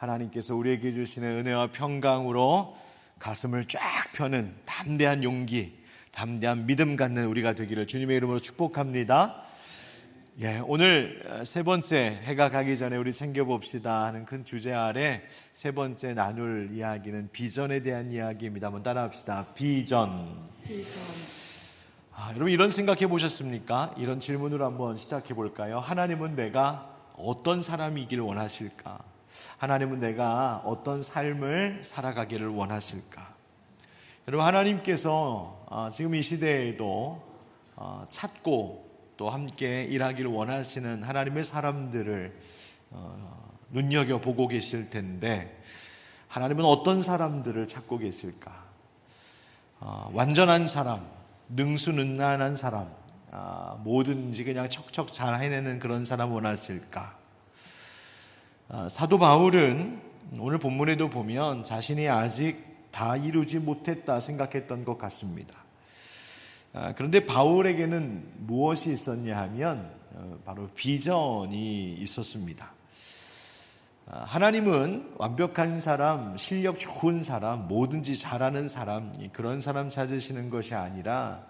하나님께서 우리에게 주시는 은혜와 평강으로 가슴을 쫙 펴는 담대한 용기, 담대한 믿음 갖는 우리가 되기를 주님의 이름으로 축복합니다. 오늘 세 번째 해가 가기 전에 우리 챙겨봅시다 하는 큰 주제 아래 세 번째 나눌 이야기는 비전에 대한 이야기입니다. 한번 따라합시다. 비전. 여러분 이런 생각해 보셨습니까? 이런 질문으로 한번 시작해 볼까요? 하나님은 내가 어떤 사람이길 원하실까? 하나님은 내가 어떤 삶을 살아가기를 원하실까? 여러분 하나님께서 지금 이 시대에도 찾고 또 함께 일하기를 원하시는 하나님의 사람들을 눈여겨보고 계실 텐데 하나님은 어떤 사람들을 찾고 계실까? 완전한 사람, 능수능란한 사람, 뭐든지 그냥 척척 잘 해내는 그런 사람 원하실까? 사도 바울은 오늘 본문에도 보면 자신이 아직 다 이루지 못했다 생각했던 것 같습니다. 그런데 바울에게는 무엇이 있었냐 하면 바로 비전이 있었습니다. 하나님은 완벽한 사람, 실력 좋은 사람, 뭐든지 잘하는 사람, 그런 사람 찾으시는 것이 아니라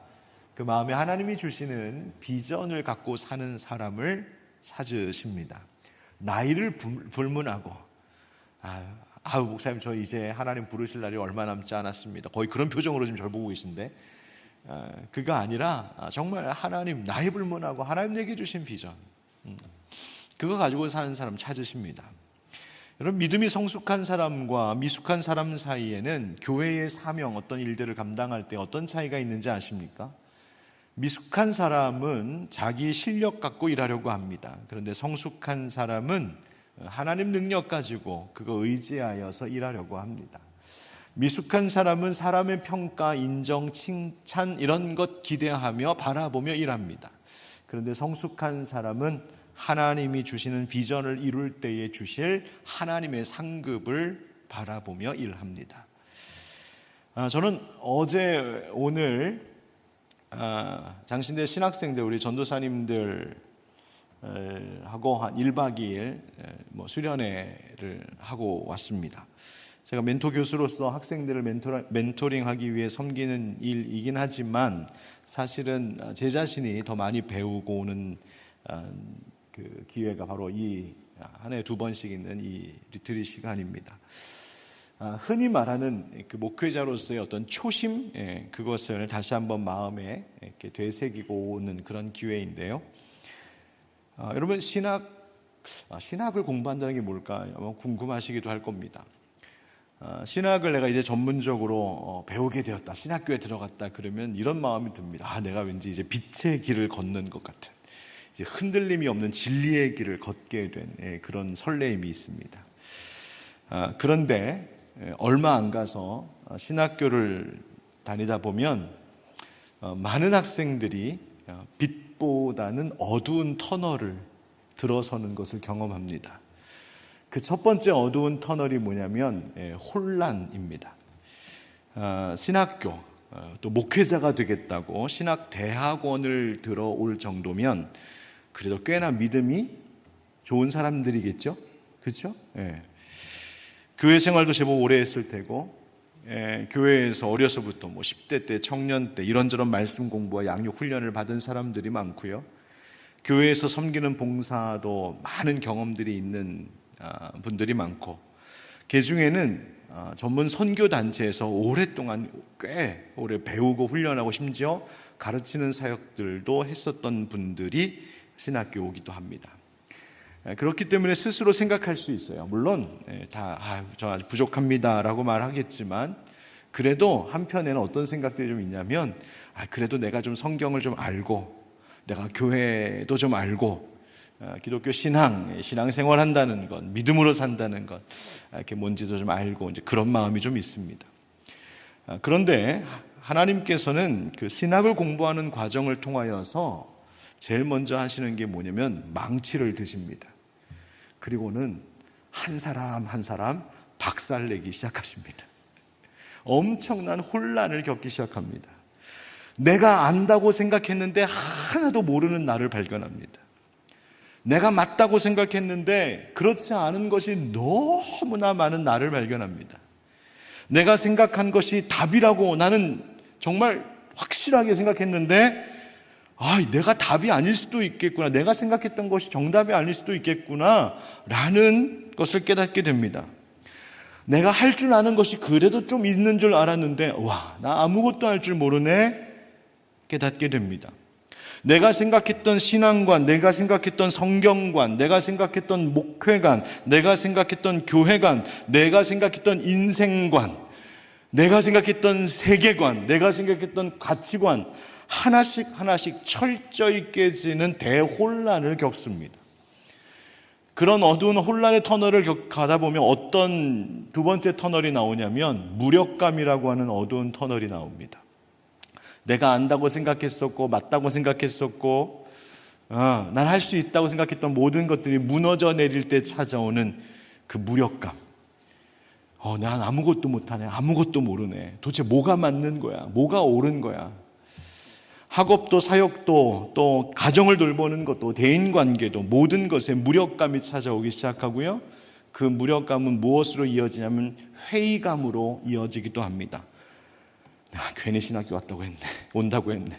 그 마음에 하나님이 주시는 비전을 갖고 사는 사람을 찾으십니다. 나이를 불문하고 목사님 저 이제 하나님 부르실 날이 얼마 남지 않았습니다. 거의 그런 표정으로 지금 저를 보고 계신데 그가 아니라 정말 하나님 나이 불문하고 하나님 내게 주신 비전 그거 가지고 사는 사람 찾으십니다. 여러분 믿음이 성숙한 사람과 미숙한 사람 사이에는 교회의 사명 어떤 일들을 감당할 때 어떤 차이가 있는지 아십니까? 미숙한 사람은 자기 실력 갖고 일하려고 합니다. 그런데 성숙한 사람은 하나님 능력 가지고 그거 의지하여서 일하려고 합니다. 미숙한 사람은 사람의 평가, 인정, 칭찬 이런 것 기대하며 바라보며 일합니다. 그런데 성숙한 사람은 하나님이 주시는 비전을 이룰 때에 주실 하나님의 상급을 바라보며 일합니다. 저는 어제 오늘 장신대 신학생들 우리 전도사님들 하고 한 1박 2일 수련회를 하고 왔습니다. 제가 멘토 교수로서 학생들을 멘토링하기 위해 섬기는 일이긴 하지만 사실은 제 자신이 더 많이 배우고 오는 그 기회가 바로 이 한 해에 2번씩 있는 이 리트릿 시간입니다. 흔히 말하는 그 목회자로서의 어떤 초심, 그것을 다시 한번 마음에 이렇게 되새기고 오는 그런 기회인데요. 여러분 신학을 공부한다는 게 뭘까 아마 궁금하시기도 할 겁니다. 신학을 내가 이제 전문적으로 배우게 되었다, 신학교에 들어갔다 그러면 이런 마음이 듭니다. 내가 왠지 이제 빛의 길을 걷는 것 같은, 이제 흔들림이 없는 진리의 길을 걷게 된 그런 설레임이 있습니다. 그런데 얼마 안 가서 신학교를 다니다 보면 많은 학생들이 빛보다는 어두운 터널을 들어서는 것을 경험합니다. 그 첫 번째 어두운 터널이 뭐냐면 혼란입니다. 신학교 또 목회자가 되겠다고 신학대학원을 들어올 정도면 그래도 꽤나 믿음이 좋은 사람들이겠죠? 그렇죠? 교회 생활도 제법 오래 했을 테고 교회에서 어려서부터 10대 때 청년 때 이런저런 말씀 공부와 양육 훈련을 받은 사람들이 많고요. 교회에서 섬기는 봉사도 많은 경험들이 있는 분들이 많고 그 중에는 전문 선교 단체에서 오랫동안 꽤 오래 배우고 훈련하고 심지어 가르치는 사역들도 했었던 분들이 신학교 오기도 합니다. 그렇기 때문에 스스로 생각할 수 있어요. 물론 저 아직 부족합니다라고 말하겠지만 그래도 한편에는 어떤 생각들이 좀 있냐면 그래도 내가 좀 성경을 좀 알고 내가 교회도 좀 알고 기독교 신앙생활 한다는 것, 믿음으로 산다는 것 이렇게 뭔지도 좀 알고 이제 그런 마음이 좀 있습니다. 그런데 하나님께서는 그 신학을 공부하는 과정을 통하여서 제일 먼저 하시는 게 뭐냐면 망치를 드십니다. 그리고는 한 사람 한 사람 박살내기 시작하십니다. 엄청난 혼란을 겪기 시작합니다. 내가 안다고 생각했는데 하나도 모르는 나를 발견합니다. 내가 맞다고 생각했는데 그렇지 않은 것이 너무나 많은 나를 발견합니다. 내가 생각한 것이 답이라고 나는 정말 확실하게 생각했는데 내가 답이 아닐 수도 있겠구나, 내가 생각했던 것이 정답이 아닐 수도 있겠구나 라는 것을 깨닫게 됩니다. 내가 할 줄 아는 것이 그래도 좀 있는 줄 알았는데 나 아무것도 할 줄 모르네 깨닫게 됩니다. 내가 생각했던 신앙관, 내가 생각했던 성경관, 내가 생각했던 목회관, 내가 생각했던 교회관, 내가 생각했던 인생관, 내가 생각했던 세계관, 내가 생각했던 가치관 하나씩 철저히 깨지는 대혼란을 겪습니다. 그런 어두운 혼란의 터널을 가다 보면 어떤 두 번째 터널이 나오냐면 무력감이라고 하는 어두운 터널이 나옵니다. 내가 안다고 생각했었고 맞다고 생각했었고 난 할 수 있다고 생각했던 모든 것들이 무너져 내릴 때 찾아오는 그 무력감. 난 아무것도 못하네, 아무것도 모르네, 도대체 뭐가 맞는 거야, 뭐가 옳은 거야. 학업도 사역도 또 가정을 돌보는 것도 대인관계도 모든 것에 무력감이 찾아오기 시작하고요. 그 무력감은 무엇으로 이어지냐면 회의감으로 이어지기도 합니다. 내가 괜히 신학교 온다고 했네.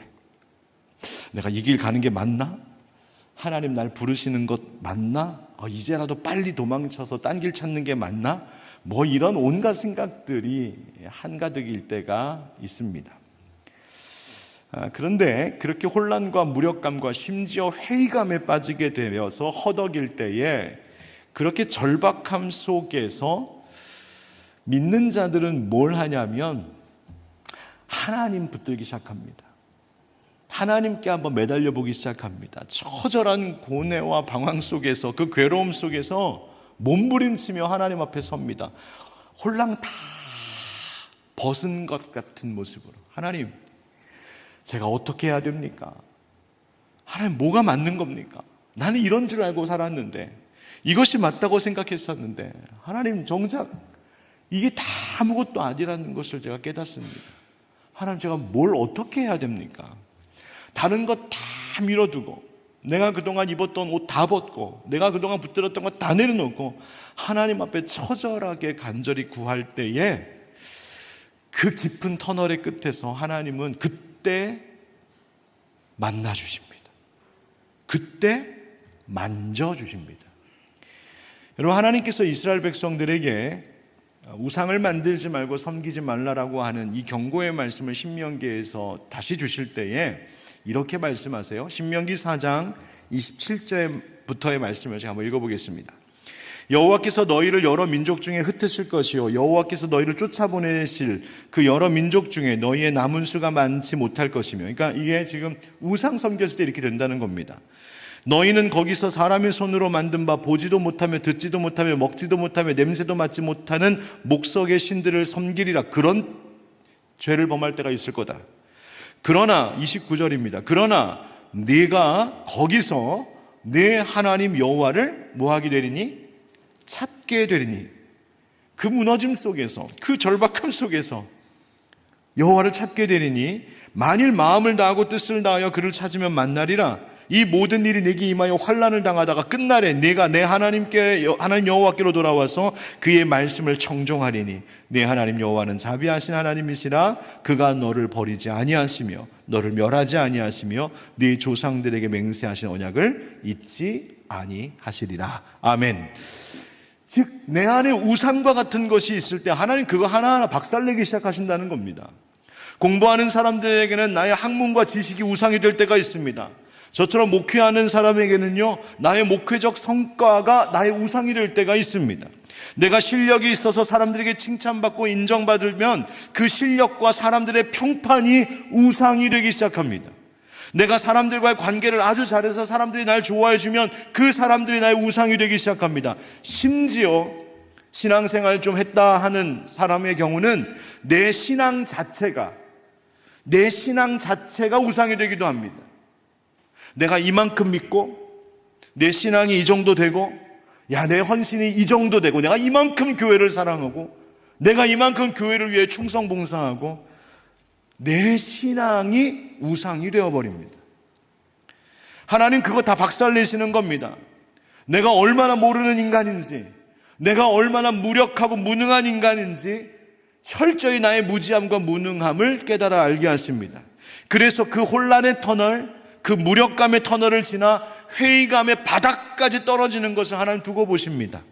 내가 이 길 가는 게 맞나? 하나님 날 부르시는 것 맞나? 이제라도 빨리 도망쳐서 딴 길 찾는 게 맞나? 이런 온갖 생각들이 한가득일 때가 있습니다. 그런데 그렇게 혼란과 무력감과 심지어 회의감에 빠지게 되어서 허덕일 때에 그렇게 절박함 속에서 믿는 자들은 뭘 하냐면 하나님 붙들기 시작합니다. 하나님께 한번 매달려 보기 시작합니다. 처절한 고뇌와 방황 속에서, 그 괴로움 속에서 몸부림치며 하나님 앞에 섭니다. 홀랑 다 벗은 것 같은 모습으로, 하나님, 제가 어떻게 해야 됩니까? 하나님, 뭐가 맞는 겁니까? 나는 이런 줄 알고 살았는데, 이것이 맞다고 생각했었는데, 하나님, 정작 이게 다 아무것도 아니라는 것을 제가 깨닫습니다. 하나님, 제가 뭘 어떻게 해야 됩니까? 다른 것 다 밀어두고, 내가 그동안 입었던 옷 다 벗고, 내가 그동안 붙들었던 것 다 내려놓고 하나님 앞에 처절하게 간절히 구할 때에 그 깊은 터널의 끝에서 하나님은 그때 만나주십니다. 그때 만져주십니다. 여러분, 하나님께서 이스라엘 백성들에게 우상을 만들지 말고 섬기지 말라라고 하는 이 경고의 말씀을 신명기에서 다시 주실 때에 이렇게 말씀하세요. 신명기 4장 27절부터의 말씀을 제가 한번 읽어보겠습니다. 여호와께서 너희를 여러 민족 중에 흩으실 것이요 여호와께서 너희를 쫓아보내실 그 여러 민족 중에 너희의 남은 수가 많지 못할 것이며, 그러니까 이게 지금 우상 섬겼을 때 이렇게 된다는 겁니다. 너희는 거기서 사람의 손으로 만든 바 보지도 못하며 듣지도 못하며 먹지도 못하며 냄새도 맡지 못하는 목석의 신들을 섬기리라. 그런 죄를 범할 때가 있을 거다. 그러나 29절입니다. 그러나 네가 거기서 내 하나님 여호와를 뭐하게 되리니? 찾게 되리니. 그 무너짐 속에서, 그 절박함 속에서 여호와를 찾게 되리니 만일 마음을 다하고 뜻을 다하여 그를 찾으면 만나리라. 이 모든 일이 내게 임하여 환난을 당하다가 끝날에 내가 내 하나님 여호와께로 돌아와서 그의 말씀을 청종하리니 내 하나님 여호와는 자비하신 하나님이시라. 그가 너를 버리지 아니하시며 너를 멸하지 아니하시며 네 조상들에게 맹세하신 언약을 잊지 아니하시리라. 아멘. 즉 내 안에 우상과 같은 것이 있을 때 하나님 그거 하나하나 박살내기 시작하신다는 겁니다. 공부하는 사람들에게는 나의 학문과 지식이 우상이 될 때가 있습니다. 저처럼 목회하는 사람에게는요, 나의 목회적 성과가 나의 우상이 될 때가 있습니다. 내가 실력이 있어서 사람들에게 칭찬받고 인정받으면 그 실력과 사람들의 평판이 우상이 되기 시작합니다. 내가 사람들과의 관계를 아주 잘해서 사람들이 날 좋아해 주면 그 사람들이 나의 우상이 되기 시작합니다. 심지어 신앙생활 좀 했다 하는 사람의 경우는 내 신앙 자체가 우상이 되기도 합니다. 내가 이만큼 믿고 내 신앙이 이 정도 되고 내 헌신이 이 정도 되고 내가 이만큼 교회를 사랑하고 내가 이만큼 교회를 위해 충성 봉사하고 내 신앙이 우상이 되어버립니다. 하나님 그거 다 박살내시는 겁니다. 내가 얼마나 모르는 인간인지, 내가 얼마나 무력하고 무능한 인간인지 철저히 나의 무지함과 무능함을 깨달아 알게 하십니다. 그래서 그 혼란의 터널, 그 무력감의 터널을 지나 회의감의 바닥까지 떨어지는 것을 하나님 두고 보십니다.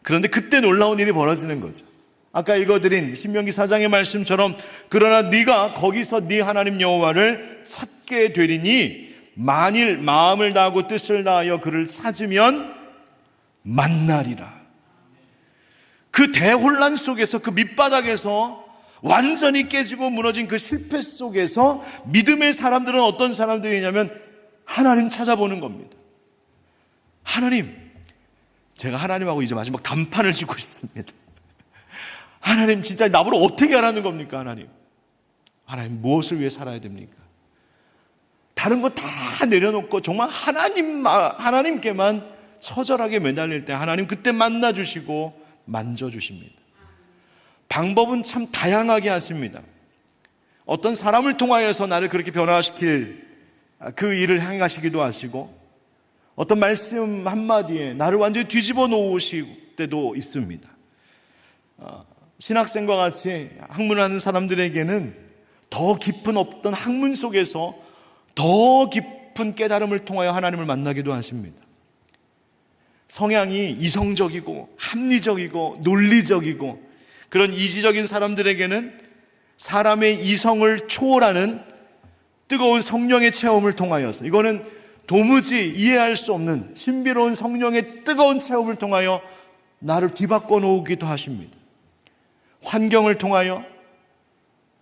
그런데 그때 놀라운 일이 벌어지는 거죠. 아까 읽어드린 신명기 4장의 말씀처럼 그러나 네가 거기서 네 하나님 여호와를 찾게 되리니 만일 마음을 다하고 뜻을 다하여 그를 찾으면 만나리라. 그 대혼란 속에서, 그 밑바닥에서 완전히 깨지고 무너진 그 실패 속에서 믿음의 사람들은 어떤 사람들이냐면 하나님 찾아보는 겁니다. 하나님, 제가 하나님하고 이제 마지막 단판을 짓고 싶습니다. 하나님, 진짜 나보고 어떻게 하라는 겁니까? 하나님 무엇을 위해 살아야 됩니까? 다른 거 다 내려놓고 정말 하나님께만 처절하게 매달릴 때 하나님 그때 만나주시고 만져주십니다. 방법은 참 다양하게 하십니다. 어떤 사람을 통하여서 나를 그렇게 변화시킬 그 일을 행하시기도 하시고, 어떤 말씀 한마디에 나를 완전히 뒤집어 놓으실 때도 있습니다. 신학생과 같이 학문을 하는 사람들에게는 더 깊은 어떤 학문 속에서 더 깊은 깨달음을 통하여 하나님을 만나기도 하십니다. 성향이 이성적이고 합리적이고 논리적이고 그런 이지적인 사람들에게는 사람의 이성을 초월하는 뜨거운 성령의 체험을 통하여서, 이거는 도무지 이해할 수 없는 신비로운 성령의 뜨거운 체험을 통하여 나를 뒤바꿔 놓기도 하십니다. 환경을 통하여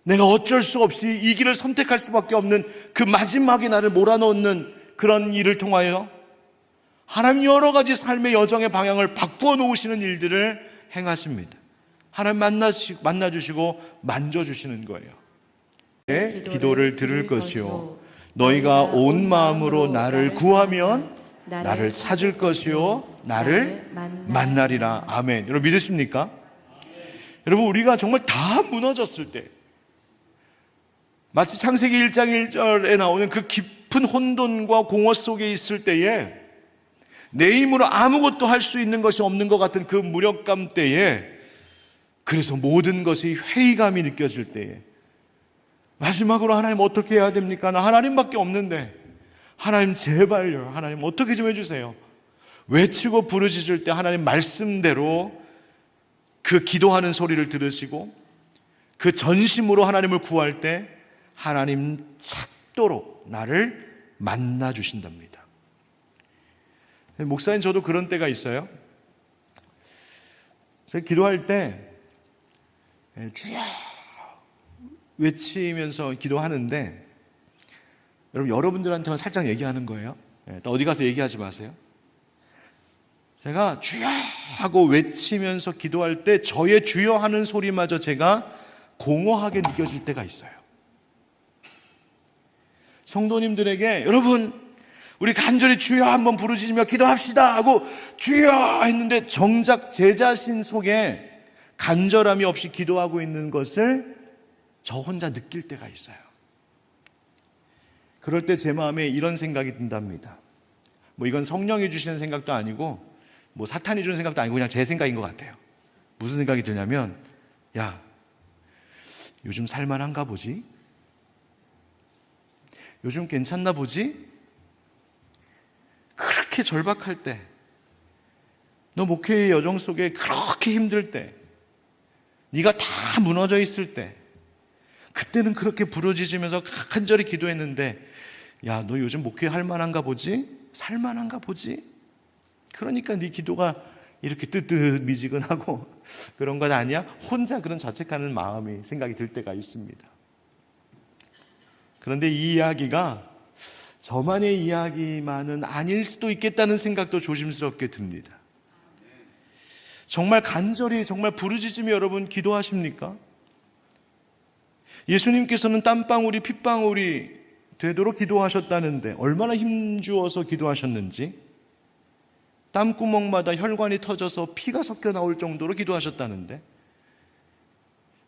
내가 어쩔 수 없이 이 길을 선택할 수밖에 없는 그 마지막에 나를 몰아넣는 그런 일을 통하여 하나님 여러 가지 삶의 여정의 방향을 바꾸어 놓으시는 일들을 행하십니다. 하나님 만나주시고 만져주시는 거예요. 내 기도를 들을 것이요 너희가 온 마음으로 나를 구하면 나를 찾을 것이요 나를 만나리라. 아멘. 여러분 믿으십니까? 여러분, 우리가 정말 다 무너졌을 때, 마치 창세기 1장 1절에 나오는 그 깊은 혼돈과 공허 속에 있을 때에 내 힘으로 아무것도 할 수 있는 것이 없는 것 같은 그 무력감 때에, 그래서 모든 것이 회의감이 느껴질 때에 마지막으로 하나님 어떻게 해야 됩니까? 나 하나님밖에 없는데 하나님 제발요, 하나님 어떻게 좀 해주세요. 외치고 부르짖을 때 하나님 말씀대로 그 기도하는 소리를 들으시고 그 전심으로 하나님을 구할 때 하나님 찾도록 나를 만나 주신답니다. 목사님, 저도 그런 때가 있어요. 제가 기도할 때 주여 외치면서 기도하는데, 여러분들한테만 살짝 얘기하는 거예요. 또 어디 가서 얘기하지 마세요. 제가 주여 하고 외치면서 기도할 때 저의 주여 하는 소리마저 제가 공허하게 느껴질 때가 있어요. 성도님들에게 여러분 우리 간절히 주여 한번 부르짖으며 기도합시다 하고 주여 했는데 정작 제 자신 속에 간절함이 없이 기도하고 있는 것을 저 혼자 느낄 때가 있어요. 그럴 때 제 마음에 이런 생각이 든답니다. 이건 성령이 주시는 생각도 아니고 사탄이 주는 생각도 아니고 그냥 제 생각인 것 같아요. 무슨 생각이 드냐면, 야, 요즘 살만한가 보지? 요즘 괜찮나 보지? 그렇게 절박할 때, 너 목회의 여정 속에 그렇게 힘들 때, 네가 다 무너져 있을 때, 그때는 그렇게 부르짖으면서 간절히 기도했는데, 야, 너 요즘 목회할 만한가 보지? 살만한가 보지? 그러니까 네 기도가 이렇게 뜨뜻미지근하고 그런 건 아니야? 혼자 그런 자책하는 마음이 생각이 들 때가 있습니다. 그런데 이 이야기가 저만의 이야기만은 아닐 수도 있겠다는 생각도 조심스럽게 듭니다. 정말 간절히 정말 부르짖으며 여러분 기도하십니까? 예수님께서는 땀방울이 핏방울이 되도록 기도하셨다는데 얼마나 힘주어서 기도하셨는지, 땀구멍마다 혈관이 터져서 피가 섞여 나올 정도로 기도하셨다는데,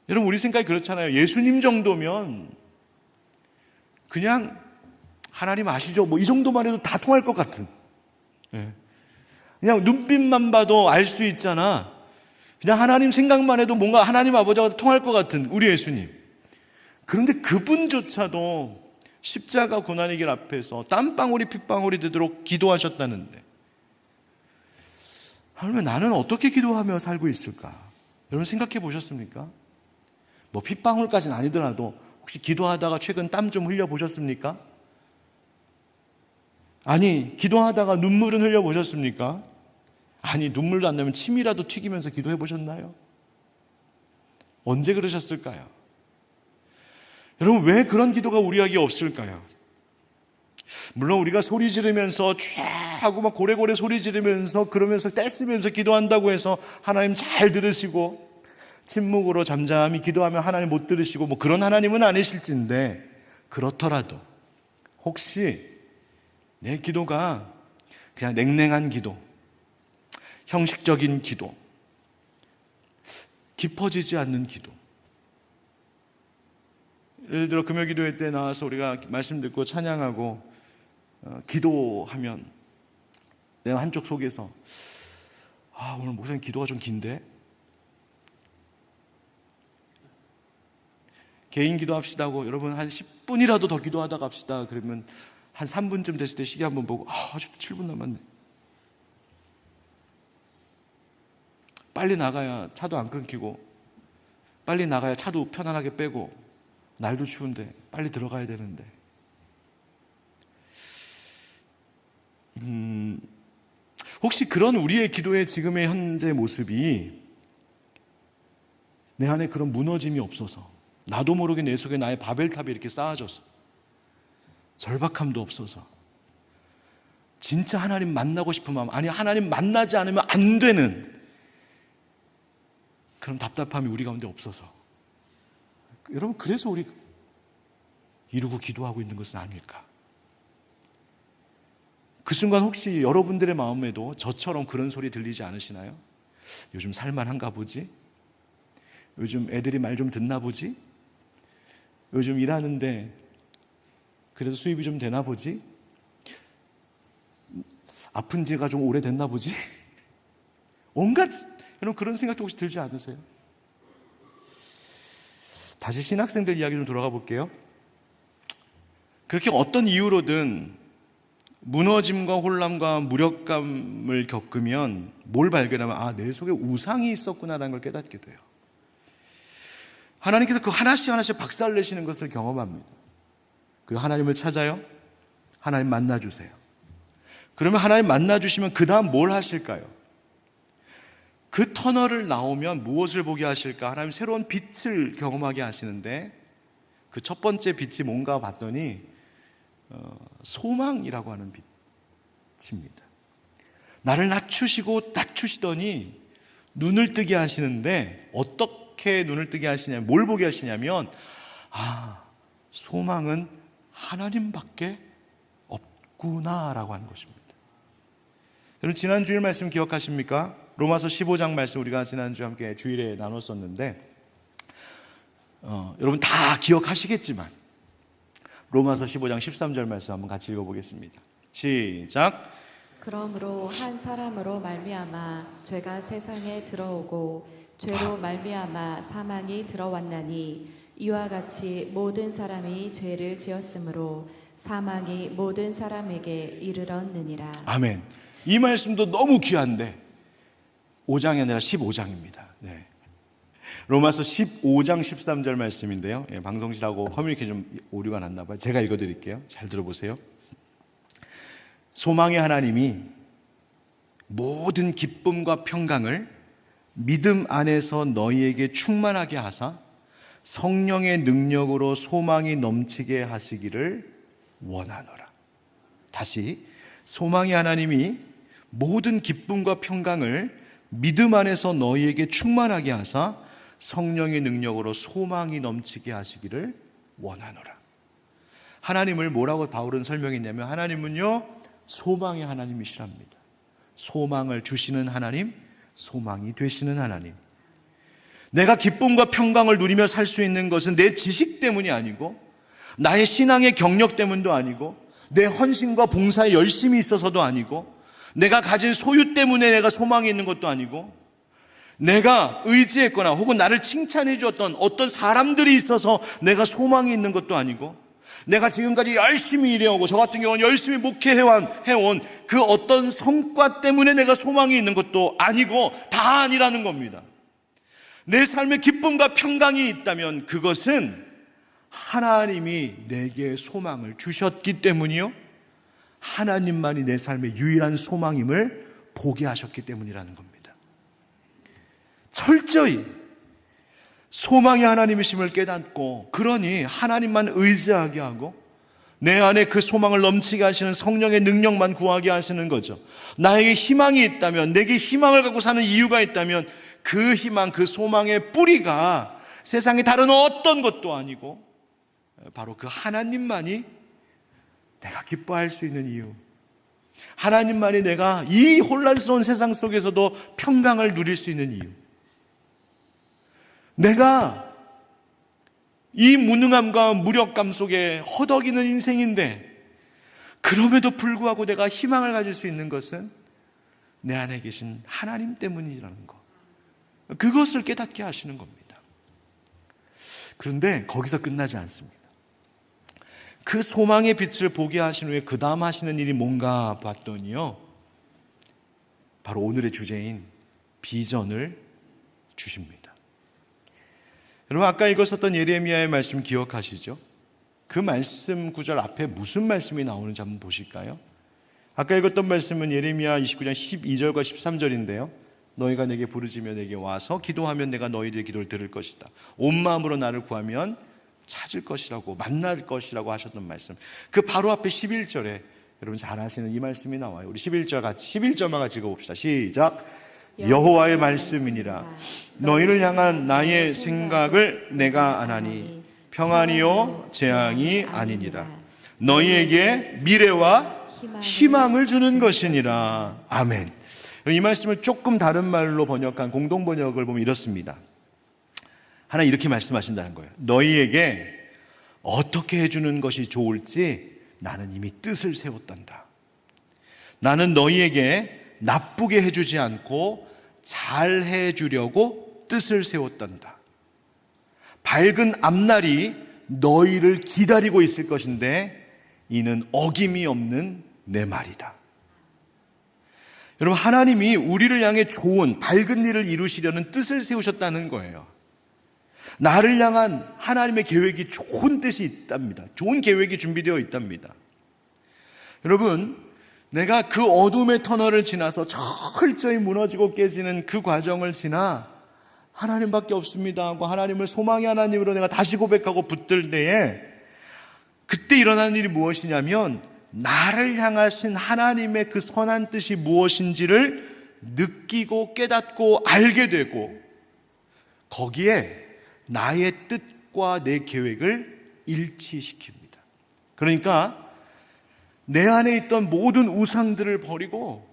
여러분 우리 생각이 그렇잖아요. 예수님 정도면 그냥 하나님 아시죠? 이 정도만 해도 다 통할 것 같은, 예. 그냥 눈빛만 봐도 알 수 있잖아. 그냥 하나님 생각만 해도 뭔가 하나님 아버지와 통할 것 같은 우리 예수님. 그런데 그분조차도 십자가 고난의 길 앞에서 땀방울이 핏방울이 되도록 기도하셨다는데, 하나님, 나는 어떻게 기도하며 살고 있을까? 여러분 생각해 보셨습니까? 뭐 핏방울까지는 아니더라도 혹시 기도하다가 최근 땀 좀 흘려 보셨습니까? 아니, 기도하다가 눈물은 흘려 보셨습니까? 아니, 눈물도 안 나면 침이라도 튀기면서 기도해 보셨나요? 언제 그러셨을까요? 여러분, 왜 그런 기도가 우리에게 없을까요? 물론 우리가 소리 지르면서 쫙 하고 막 고래고래 소리 지르면서 그러면서 떼쓰면서 기도한다고 해서 하나님 잘 들으시고, 침묵으로 잠잠히 기도하면 하나님 못 들으시고 뭐 그런 하나님은 아니실진데, 그렇더라도 혹시 내 기도가 그냥 냉랭한 기도, 형식적인 기도, 깊어지지 않는 기도, 예를 들어 금요 기도회 때 나와서 우리가 말씀 듣고 찬양하고 기도하면 내가 한쪽 속에서 오늘 목사님 기도가 좀 긴데, 개인 기도합시다고 여러분 한 10분이라도 더 기도하다 갑시다 그러면 한 3분쯤 됐을 때 시계 한번 보고 아직도 7분 남았네. 빨리 나가야 차도 안 끊기고, 빨리 나가야 차도 편안하게 빼고, 날도 추운데 빨리 들어가야 되는데. 혹시 그런 우리의 기도의 지금의 현재 모습이 내 안에 그런 무너짐이 없어서, 나도 모르게 내 속에 나의 바벨탑이 이렇게 쌓아져서 절박함도 없어서 진짜 하나님 만나고 싶은 마음, 아니 하나님 만나지 않으면 안 되는 그런 답답함이 우리 가운데 없어서, 여러분 그래서 우리 이루고 기도하고 있는 것은 아닐까? 그 순간 혹시 여러분들의 마음에도 저처럼 그런 소리 들리지 않으시나요? 요즘 살만한가 보지? 요즘 애들이 말 좀 듣나 보지? 요즘 일하는데 그래도 수입이 좀 되나 보지? 아픈 지가 좀 오래됐나 보지? 온갖, 여러분 그런 생각도 혹시 들지 않으세요? 다시 신학생들 이야기 좀 돌아가 볼게요. 그렇게 어떤 이유로든 무너짐과 혼란과 무력감을 겪으면 뭘 발견하면 내 속에 우상이 있었구나라는 걸 깨닫게 돼요. 하나님께서 그 하나씩 하나씩 박살내시는 것을 경험합니다. 그리고 하나님을 찾아요. 하나님 만나주세요. 그러면 하나님 만나주시면 그 다음 뭘 하실까요? 그 터널을 나오면 무엇을 보게 하실까? 하나님 새로운 빛을 경험하게 하시는데, 그 첫 번째 빛이 뭔가 봤더니 소망이라고 하는 빛입니다. 나를 낮추시더니 눈을 뜨게 하시는데, 어떻게 눈을 뜨게 하시냐면, 뭘 보게 하시냐면 소망은 하나님밖에 없구나라고 하는 것입니다. 여러분 지난 주일 말씀 기억하십니까? 로마서 15장 말씀 우리가 지난주에 함께 주일에 나눴었는데, 여러분 다 기억하시겠지만 로마서 15장 13절 말씀 한번 같이 읽어보겠습니다. 시작. 그러므로 한 사람으로 말미암아 죄가 세상에 들어오고 죄로 말미암아 사망이 들어왔나니, 이와 같이 모든 사람이 죄를 지었으므로 사망이 모든 사람에게 이르렀느니라. 아멘. 이 말씀도 너무 귀한데 5장이 아니라 15장입니다. 네. 로마서 15장 13절 말씀인데요. 방송실하고 커뮤니케이션 좀 오류가 났나 봐요. 제가 읽어드릴게요. 잘 들어보세요. 소망의 하나님이 모든 기쁨과 평강을 믿음 안에서 너희에게 충만하게 하사 성령의 능력으로 소망이 넘치게 하시기를 원하노라. 다시, 소망의 하나님이 모든 기쁨과 평강을 믿음 안에서 너희에게 충만하게 하사 성령의 능력으로 소망이 넘치게 하시기를 원하노라. 하나님을 뭐라고 바울은 설명했냐면, 하나님은요 소망의 하나님이시랍니다. 소망을 주시는 하나님, 소망이 되시는 하나님. 내가 기쁨과 평강을 누리며 살 수 있는 것은 내 지식 때문이 아니고, 나의 신앙의 경력 때문도 아니고, 내 헌신과 봉사에 열심이 있어서도 아니고, 내가 가진 소유 때문에 내가 소망이 있는 것도 아니고, 내가 의지했거나 혹은 나를 칭찬해 주었던 어떤 사람들이 있어서 내가 소망이 있는 것도 아니고, 내가 지금까지 열심히 일해오고 저 같은 경우는 열심히 목회해온 그 어떤 성과 때문에 내가 소망이 있는 것도 아니고, 다 아니라는 겁니다. 내 삶에 기쁨과 평강이 있다면 그것은 하나님이 내게 소망을 주셨기 때문이요, 하나님만이 내 삶의 유일한 소망임을 보게 하셨기 때문이라는 겁니다. 철저히 소망이 하나님이심을 깨닫고, 그러니 하나님만 의지하게 하고 내 안에 그 소망을 넘치게 하시는 성령의 능력만 구하게 하시는 거죠. 나에게 희망이 있다면, 내게 희망을 갖고 사는 이유가 있다면 그 희망, 그 소망의 뿌리가 세상의 다른 어떤 것도 아니고 바로 그 하나님만이 내가 기뻐할 수 있는 이유, 하나님만이 내가 이 혼란스러운 세상 속에서도 평강을 누릴 수 있는 이유, 내가 이 무능함과 무력감 속에 허덕이는 인생인데 그럼에도 불구하고 내가 희망을 가질 수 있는 것은 내 안에 계신 하나님 때문이라는 것, 그것을 깨닫게 하시는 겁니다. 그런데 거기서 끝나지 않습니다. 그 소망의 빛을 보게 하신 후에 그 다음 하시는 일이 뭔가 봤더니요, 바로 오늘의 주제인 비전을 주십니다. 여러분, 아까 읽었었던 예레미야의 말씀 기억하시죠? 그 말씀 구절 앞에 무슨 말씀이 나오는지 한번 보실까요? 아까 읽었던 말씀은 예레미야 29장 12절과 13절인데요. 너희가 내게 부르짖으며 내게 와서 기도하면 내가 너희들의 기도를 들을 것이다. 온 마음으로 나를 구하면 찾을 것이라고, 만날 것이라고 하셨던 말씀. 그 바로 앞에 11절에 여러분 잘 아시는 이 말씀이 나와요. 우리 11절만 같이 읽어봅시다. 시작. 여호와의 말씀이니라. 너희를 향한 나의 생각을 내가 아나니 평안이요 재앙이 아니니라. 너희에게 미래와 희망을 주는 것이니라. 아멘. 이 말씀을 조금 다른 말로 번역한 공동 번역을 보면 이렇습니다. 하나님 이렇게 말씀하신다는 거예요. 너희에게 어떻게 해주는 것이 좋을지 나는 이미 뜻을 세웠단다. 나는 너희에게 나쁘게 해주지 않고 잘 해주려고 뜻을 세웠단다. 밝은 앞날이 너희를 기다리고 있을 것인데 이는 어김이 없는 내 말이다. 여러분, 하나님이 우리를 향해 좋은 밝은 일을 이루시려는 뜻을 세우셨다는 거예요. 나를 향한 하나님의 계획이 좋은 뜻이 있답니다. 좋은 계획이 준비되어 있답니다. 여러분, 내가 그 어둠의 터널을 지나서 철저히 무너지고 깨지는 그 과정을 지나 하나님밖에 없습니다 하고 하나님을 소망의 하나님으로 내가 다시 고백하고 붙들 때에 그때 일어나는 일이 무엇이냐면 나를 향하신 하나님의 그 선한 뜻이 무엇인지를 느끼고 깨닫고 알게 되고 거기에 나의 뜻과 내 계획을 일치시킵니다. 그러니까 내 안에 있던 모든 우상들을 버리고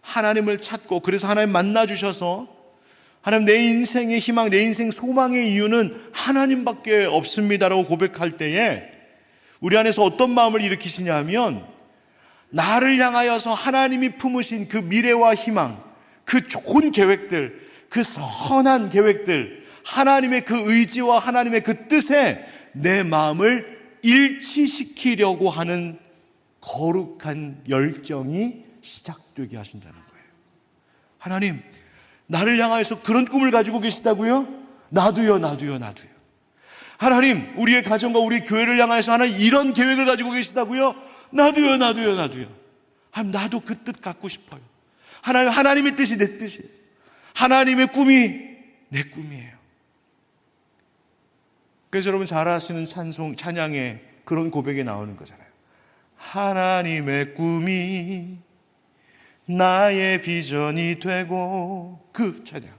하나님을 찾고, 그래서 하나님 만나주셔서 하나님 내 인생의 희망, 내 인생 소망의 이유는 하나님밖에 없습니다라고 고백할 때에 우리 안에서 어떤 마음을 일으키시냐 하면 나를 향하여서 하나님이 품으신 그 미래와 희망, 그 좋은 계획들, 그 선한 계획들, 하나님의 그 의지와 하나님의 그 뜻에 내 마음을 일치시키려고 하는 거룩한 열정이 시작되게 하신다는 거예요. 하나님, 나를 향하여서 그런 꿈을 가지고 계시다고요? 나도요. 하나님, 우리의 가정과 우리 교회를 향하여서 하나님 이런 계획을 가지고 계시다고요? 나도요. 하나님, 나도 그 뜻 갖고 싶어요. 하나님의 뜻이 내 뜻이에요. 하나님의 꿈이 내 꿈이에요. 그래서 여러분 잘 아시는 찬양에 그런 고백이 나오는 거잖아요. 하나님의 꿈이 나의 비전이 되고, 그 찬양.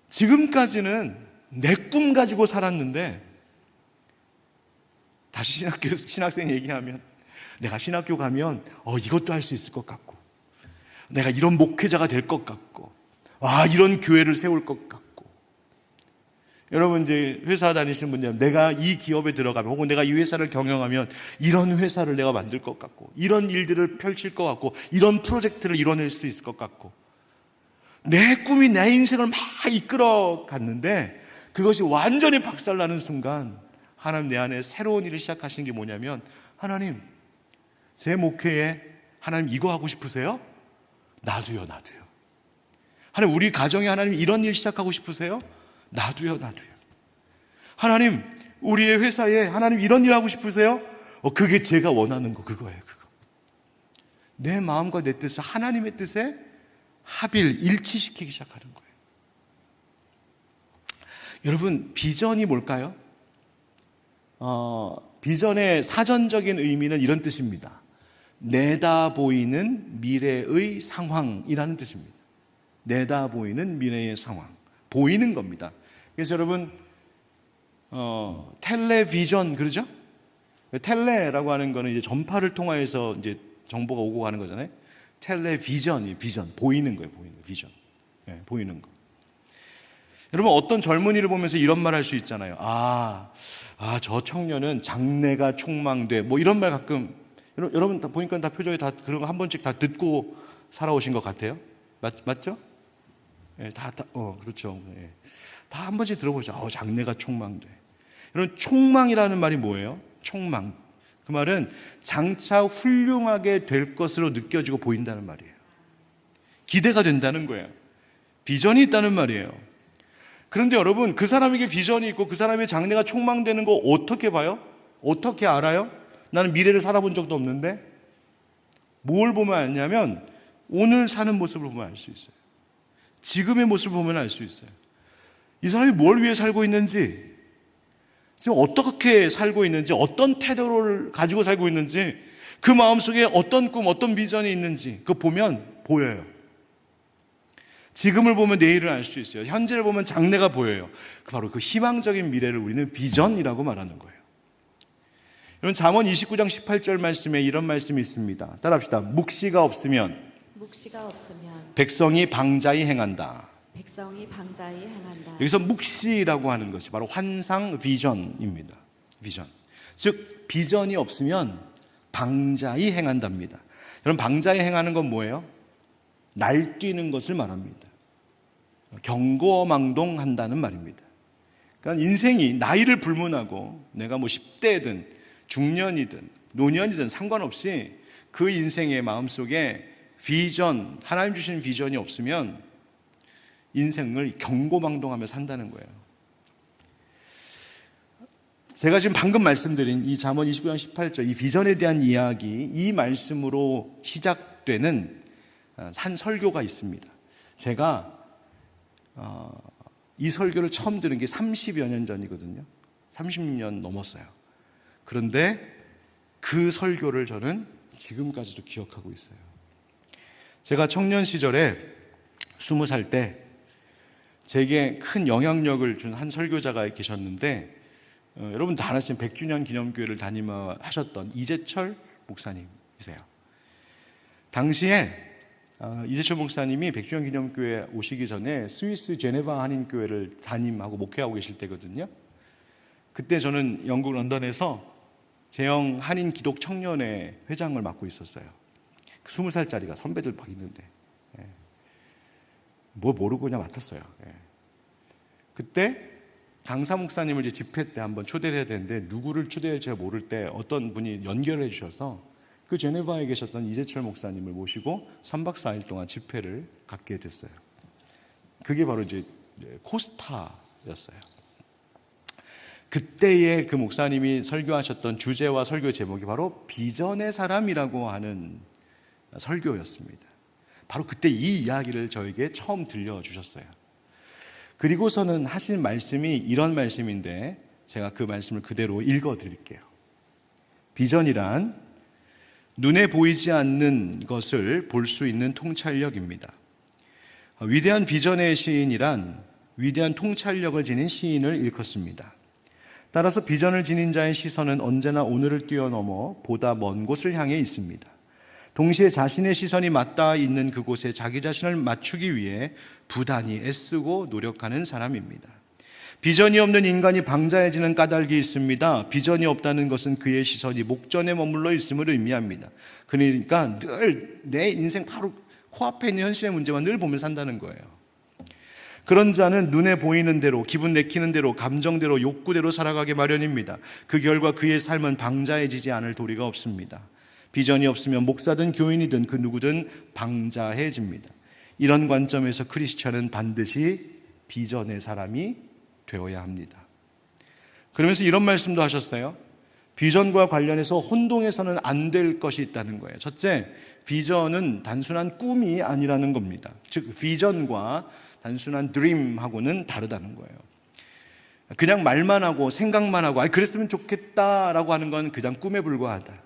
지금까지는 내 꿈 가지고 살았는데 다시 신학생 얘기하면 내가 신학교 가면 이것도 할 수 있을 것 같고, 내가 이런 목회자가 될 것 같고, 이런 교회를 세울 것 같고. 여러분 이제 회사 다니시는 분들, 내가 이 기업에 들어가면 혹은 내가 이 회사를 경영하면 이런 회사를 내가 만들 것 같고, 이런 일들을 펼칠 것 같고, 이런 프로젝트를 이뤄낼 수 있을 것 같고, 내 꿈이 내 인생을 막 이끌어 갔는데 그것이 완전히 박살나는 순간 하나님 내 안에 새로운 일을 시작하신 게 뭐냐면, 하나님 제 목회에 하나님 이거 하고 싶으세요? 나도요. 하나님 우리 가정에 하나님 이런 일 시작하고 싶으세요? 나도요. 하나님 우리의 회사에 하나님 이런 일 하고 싶으세요? 그게 제가 원하는 거 그거예요. 그거. 내 마음과 내 뜻을 하나님의 뜻에 일치시키기 시작하는 거예요. 여러분, 비전이 뭘까요? 비전의 사전적인 의미는 이런 뜻입니다. 내다보이는 미래의 상황이라는 뜻입니다. 내다보이는 미래의 상황, 보이는 겁니다. 그래서 여러분, 텔레비전 그러죠? 텔레라고 하는 거는 이제 전파를 통해서 이제 정보가 오고 가는 거잖아요. 텔레비전이 비전, 보이는 거예요. 비전, 보이는 거. 여러분, 어떤 젊은이를 보면서 이런 말 할 수 있잖아요. 저 청년은 장래가 촉망돼. 뭐 이런 말 가끔, 여러분 다 보니까 다 표정이 다 그런 거 한 번씩 다 듣고 살아오신 것 같아요. 맞죠? 그렇죠. 다 한 번씩 들어보죠. 장래가 촉망돼. 여러분, 촉망이라는 말이 뭐예요? 촉망. 그 말은 장차 훌륭하게 될 것으로 느껴지고 보인다는 말이에요. 기대가 된다는 거예요. 비전이 있다는 말이에요. 그런데 여러분, 그 사람에게 비전이 있고 그 사람의 장래가 촉망되는 거 어떻게 봐요? 어떻게 알아요? 나는 미래를 살아본 적도 없는데. 뭘 보면 알냐면 오늘 사는 모습을 보면 알 수 있어요. 지금의 모습을 보면 알 수 있어요. 이 사람이 뭘 위해 살고 있는지, 지금 어떻게 살고 있는지, 어떤 태도를 가지고 살고 있는지, 그 마음속에 어떤 꿈, 어떤 비전이 있는지 그거 보면 보여요. 지금을 보면 내일을 알 수 있어요. 현재를 보면 장래가 보여요. 바로 그 희망적인 미래를 우리는 비전이라고 말하는 거예요. 여러분, 잠언 29장 18절 말씀에 이런 말씀이 있습니다. 따라합시다. 묵시가 없으면 백성이 방자히 행한다. 여기서 묵시라고 하는 것이 바로 환상 비전입니다. 비전. 즉 비전이 없으면 방자히 행한답니다. 여러분, 방자히 행하는 건 뭐예요? 날뛰는 것을 말합니다. 경거망동한다는 말입니다. 그러니까 인생이 나이를 불문하고 내가 10대든 중년이든 노년이든 상관없이 그 인생의 마음속에 비전, 하나님 주신 비전이 없으면 인생을 경고망동하며 산다는 거예요. 제가 지금 방금 말씀드린 이 잠언 29장 18절 이 비전에 대한 이야기, 이 말씀으로 시작되는 한 설교가 있습니다. 제가 이 설교를 처음 들은 게 30여 년 전이거든요. 30년 넘었어요. 그런데 그 설교를 저는 지금까지도 기억하고 있어요. 제가 청년 시절에 20살 때 제게 큰 영향력을 준 한 설교자가 계셨는데, 여러분 다 아시는 100주년 기념교회를 담임하셨던 이재철 목사님이세요. 당시에 이재철 목사님이 100주년 기념교회 오시기 전에 스위스 제네바 한인교회를 담임하고 목회하고 계실 때거든요. 그때 저는 영국 런던에서 제형 한인 기독 청년회 회장을 맡고 있었어요. 20살짜리가 선배들 막 있는데 뭐 모르고 그냥 맡았어요. 그때 강사 목사님을 이제 집회 때 한번 초대를 해야 되는데 누구를 초대할지 제가 모를 때 어떤 분이 연결해 주셔서 그 제네바에 계셨던 이재철 목사님을 모시고 3박 4일 동안 집회를 갖게 됐어요. 그게 바로 이제 코스타였어요. 그때의 그 목사님이 설교하셨던 주제와 설교 제목이 바로 비전의 사람이라고 하는 설교였습니다. 바로 그때 이 이야기를 저에게 처음 들려주셨어요. 그리고서는 하신 말씀이 이런 말씀인데 제가 그 말씀을 그대로 읽어드릴게요. 비전이란 눈에 보이지 않는 것을 볼 수 있는 통찰력입니다. 위대한 비전의 시인이란 위대한 통찰력을 지닌 시인을 일컫습니다. 따라서 비전을 지닌 자의 시선은 언제나 오늘을 뛰어넘어 보다 먼 곳을 향해 있습니다. 동시에 자신의 시선이 맞닿아 있는 그곳에 자기 자신을 맞추기 위해 부단히 애쓰고 노력하는 사람입니다. 비전이 없는 인간이 방자해지는 까닭이 있습니다. 비전이 없다는 것은 그의 시선이 목전에 머물러 있음을 의미합니다. 그러니까 늘 내 인생 바로 코앞에 있는 현실의 문제만 늘 보며 산다는 거예요. 그런 자는 눈에 보이는 대로, 기분 내키는 대로, 감정대로, 욕구대로 살아가기 마련입니다. 그 결과 그의 삶은 방자해지지 않을 도리가 없습니다. 비전이 없으면 목사든 교인이든 그 누구든 방자해집니다. 이런 관점에서 크리스찬은 반드시 비전의 사람이 되어야 합니다. 그러면서 이런 말씀도 하셨어요. 비전과 관련해서 혼동해서는 안 될 것이 있다는 거예요. 첫째, 비전은 단순한 꿈이 아니라는 겁니다. 즉, 비전과 단순한 드림하고는 다르다는 거예요. 그냥 말만 하고 생각만 하고 그랬으면 좋겠다라고 하는 건 그냥 꿈에 불과하다.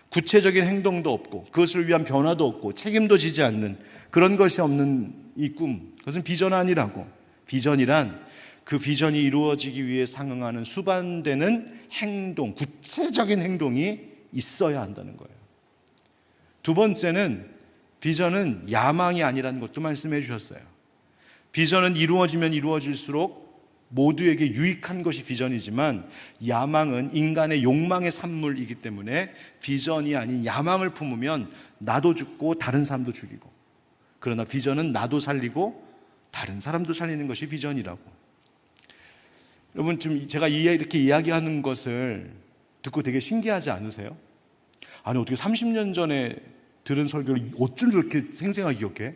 구체적인 행동도 없고 그것을 위한 변화도 없고 책임도 지지 않는 그런 것이 없는 이 꿈, 그것은 비전 아니라고. 비전이란 그 비전이 이루어지기 위해 상응하는 수반되는 행동, 구체적인 행동이 있어야 한다는 거예요. 두 번째는 비전은 야망이 아니라는 것도 말씀해 주셨어요. 비전은 이루어지면 이루어질수록 모두에게 유익한 것이 비전이지만 야망은 인간의 욕망의 산물이기 때문에 비전이 아닌 야망을 품으면 나도 죽고 다른 사람도 죽이고, 그러나 비전은 나도 살리고 다른 사람도 살리는 것이 비전이라고. 여러분, 지금 제가 이렇게 이야기하는 것을 듣고 되게 신기하지 않으세요? 아니, 어떻게 30년 전에 들은 설교를 어쩜 저렇게 생생하게 기억해?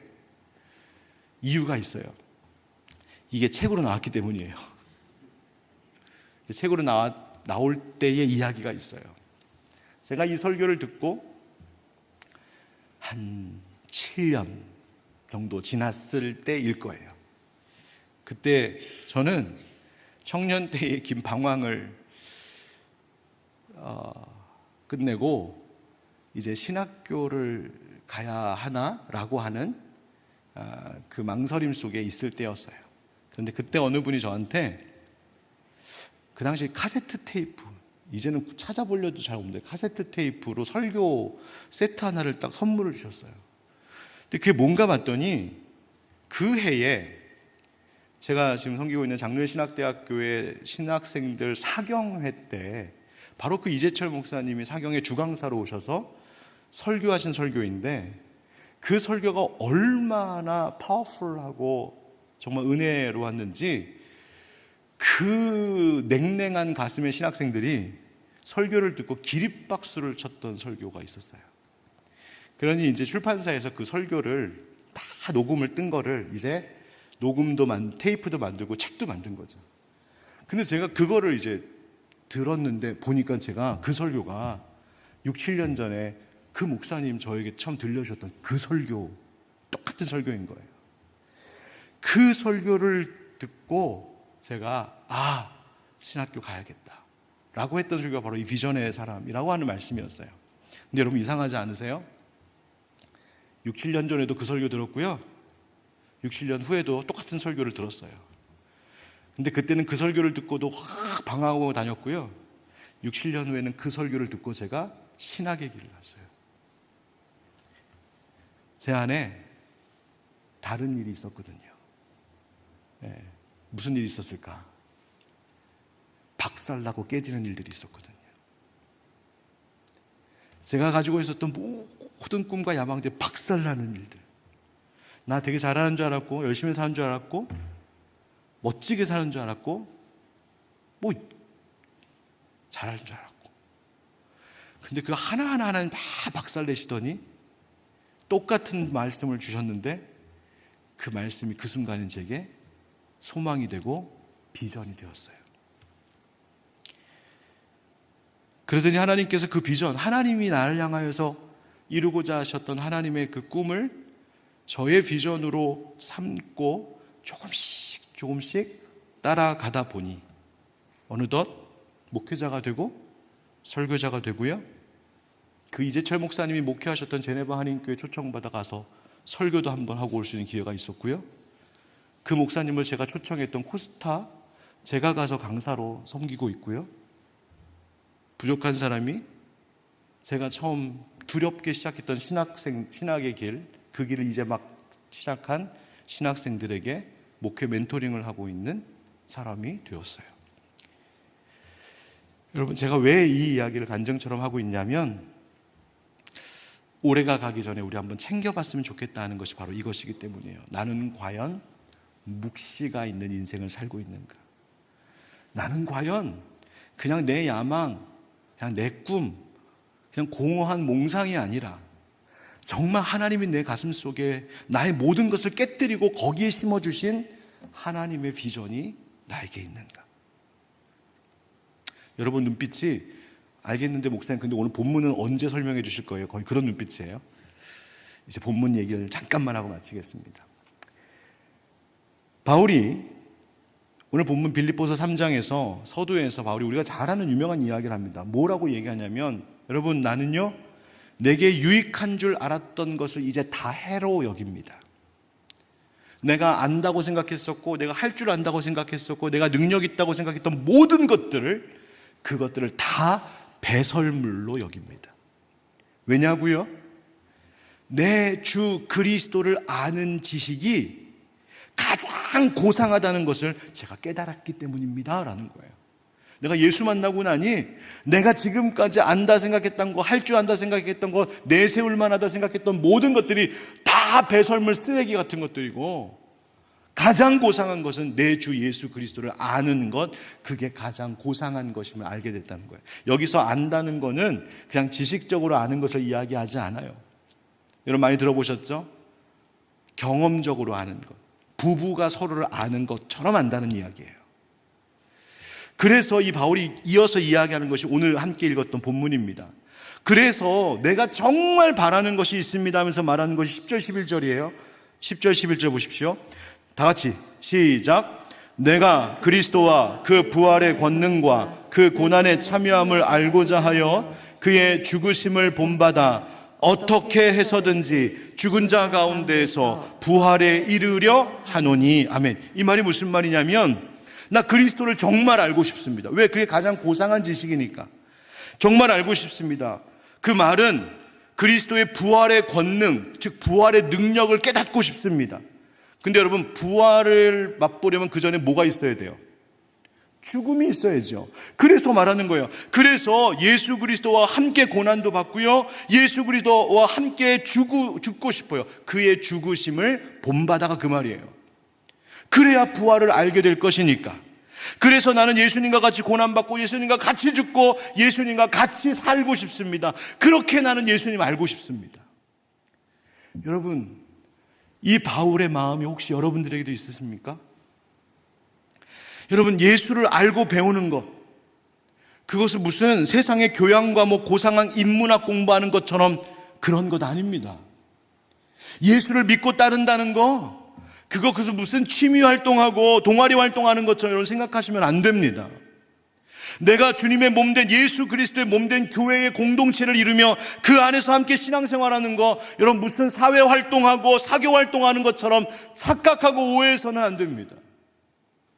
이유가 있어요. 이게 책으로 나왔기 때문이에요. 책으로 나올 때의 이야기가 있어요. 제가 이 설교를 듣고 한 7년 정도 지났을 때일 거예요. 그때 저는 청년 때의 긴 방황을 끝내고 이제 신학교를 가야 하나라고 하는 그 망설임 속에 있을 때였어요. 그런데 그때 어느 분이 저한테 그 당시 카세트 테이프, 이제는 찾아보려도 잘 없는데 카세트 테이프로 설교 세트 하나를 딱 선물을 주셨어요. 근데 그게 뭔가 봤더니 그 해에 제가 지금 섬기고 있는 장로의 신학대학교의 신학생들 사경회 때 바로 그 이재철 목사님이 사경의 주강사로 오셔서 설교하신 설교인데, 그 설교가 얼마나 파워풀하고 정말 은혜로웠는지 그 냉랭한 가슴의 신학생들이 설교를 듣고 기립박수를 쳤던 설교가 있었어요. 그러니 이제 출판사에서 그 설교를 다 녹음을 뜬 거를 이제 녹음도 테이프도 만들고 책도 만든 거죠. 근데 제가 그거를 이제 들었는데 보니까 제가 그 설교가 6, 7년 전에 그 목사님 저에게 처음 들려주셨던 그 설교, 똑같은 설교인 거예요. 그 설교를 듣고 제가 신학교 가야겠다 라고 했던 설교가 바로 이 비전의 사람이라고 하는 말씀이었어요. 근데 여러분, 이상하지 않으세요? 6, 7년 전에도 그 설교 들었고요, 6, 7년 후에도 똑같은 설교를 들었어요. 근데 그때는 그 설교를 듣고도 확 방황하고 다녔고요, 6, 7년 후에는 그 설교를 듣고 제가 신학의 길을 갔어요. 제 안에 다른 일이 있었거든요. 무슨 일이 있었을까? 박살나고 깨지는 일들이 있었거든요. 제가 가지고 있었던 모든 꿈과 야망들이 박살나는 일들. 나 되게 잘하는 줄 알았고, 열심히 사는 줄 알았고, 멋지게 사는 줄 알았고, 잘하는 줄 알았고. 근데 그 하나하나는 다 박살내시더니 똑같은 말씀을 주셨는데 그 말씀이 그 순간에 제게 소망이 되고 비전이 되었어요. 그러더니 하나님께서 그 비전, 하나님이 나를 향하여서 이루고자 하셨던 하나님의 그 꿈을 저의 비전으로 삼고 조금씩 따라가다 보니 어느덧 목회자가 되고 설교자가 되고요, 그 이재철 목사님이 목회하셨던 제네바 한인교회 초청받아 가서 설교도 한번 하고 올 수 있는 기회가 있었고요, 그 목사님을 제가 초청했던 코스타 제가 가서 강사로 섬기고 있고요, 부족한 사람이 제가 처음 두렵게 시작했던 신학의 길, 그 길을 이제 막 시작한 신학생들에게 목회 멘토링을 하고 있는 사람이 되었어요. 여러분, 제가 왜 이 이야기를 간증처럼 하고 있냐면 올해가 가기 전에 우리 한번 챙겨봤으면 좋겠다 하는 것이 바로 이것이기 때문이에요. 나는 과연 묵시가 있는 인생을 살고 있는가? 나는 과연 그냥 내 야망, 그냥 내 꿈, 그냥 공허한 몽상이 아니라 정말 하나님이 내 가슴 속에 나의 모든 것을 깨뜨리고 거기에 심어주신 하나님의 비전이 나에게 있는가? 여러분 눈빛이 알겠는데 목사님 근데 오늘 본문은 언제 설명해 주실 거예요? 거의 그런 눈빛이에요. 이제 본문 얘기를 잠깐만 하고 마치겠습니다. 바울이 오늘 본문 빌립보서 3장에서 서두에서 바울이 우리가 잘 아는 유명한 이야기를 합니다. 뭐라고 얘기하냐면 여러분 나는요 내게 유익한 줄 알았던 것을 이제 다 해로 여깁니다. 내가 안다고 생각했었고 내가 할 줄 안다고 생각했었고 내가 능력 있다고 생각했던 모든 것들을 그것들을 다 배설물로 여깁니다. 왜냐고요? 내 주 그리스도를 아는 지식이 가장 고상하다는 것을 제가 깨달았기 때문입니다 라는 거예요. 내가 예수 만나고 나니 내가 지금까지 안다 생각했던 거, 할 줄 안다 생각했던 거, 내세울 만하다 생각했던 모든 것들이 다 배설물 쓰레기 같은 것들이고 가장 고상한 것은 내 주 예수 그리스도를 아는 것, 그게 가장 고상한 것임을 알게 됐다는 거예요. 여기서 안다는 거는 그냥 지식적으로 아는 것을 이야기하지 않아요. 여러분 많이 들어보셨죠? 경험적으로 아는 것, 부부가 서로를 아는 것처럼 안다는 이야기예요. 그래서 이 바울이 이어서 이야기하는 것이 오늘 함께 읽었던 본문입니다. 그래서 내가 정말 바라는 것이 있습니다 하면서 말하는 것이 10절 11절이에요 10절 11절 보십시오. 다 같이 시작. 내가 그리스도와 그 부활의 권능과 그 고난의 참여함을 알고자 하여 그의 죽으심을 본받아 어떻게 해서든지 죽은 자 가운데에서 부활에 이르려 하노니. 아멘. 이 말이 무슨 말이냐면 나 그리스도를 정말 알고 싶습니다. 왜? 그게 가장 고상한 지식이니까. 정말 알고 싶습니다. 그 말은 그리스도의 부활의 권능, 즉 부활의 능력을 깨닫고 싶습니다. 근데 여러분 부활을 맛보려면 그 전에 뭐가 있어야 돼요? 죽음이 있어야죠. 그래서 말하는 거예요. 그래서 예수 그리스도와 함께 고난도 받고요, 예수 그리스도와 함께 죽고 싶어요. 그의 죽으심을 본받아가 그 말이에요. 그래야 부활을 알게 될 것이니까. 그래서 나는 예수님과 같이 고난받고 예수님과 같이 죽고 예수님과 같이 살고 싶습니다. 그렇게 나는 예수님 알고 싶습니다. 여러분 이 바울의 마음이 혹시 여러분들에게도 있으십니까? 여러분 예수를 알고 배우는 것, 그것은 무슨 세상의 교양과 고상한 인문학 공부하는 것처럼 그런 것 아닙니다. 예수를 믿고 따른다는 거, 그것은 무슨 취미 활동하고 동아리 활동하는 것처럼 여러분 생각하시면 안 됩니다. 내가 주님의 몸된 예수 그리스도의 몸된 교회의 공동체를 이루며 그 안에서 함께 신앙생활하는 거, 여러분 무슨 사회활동하고 사교활동하는 것처럼 착각하고 오해해서는 안 됩니다.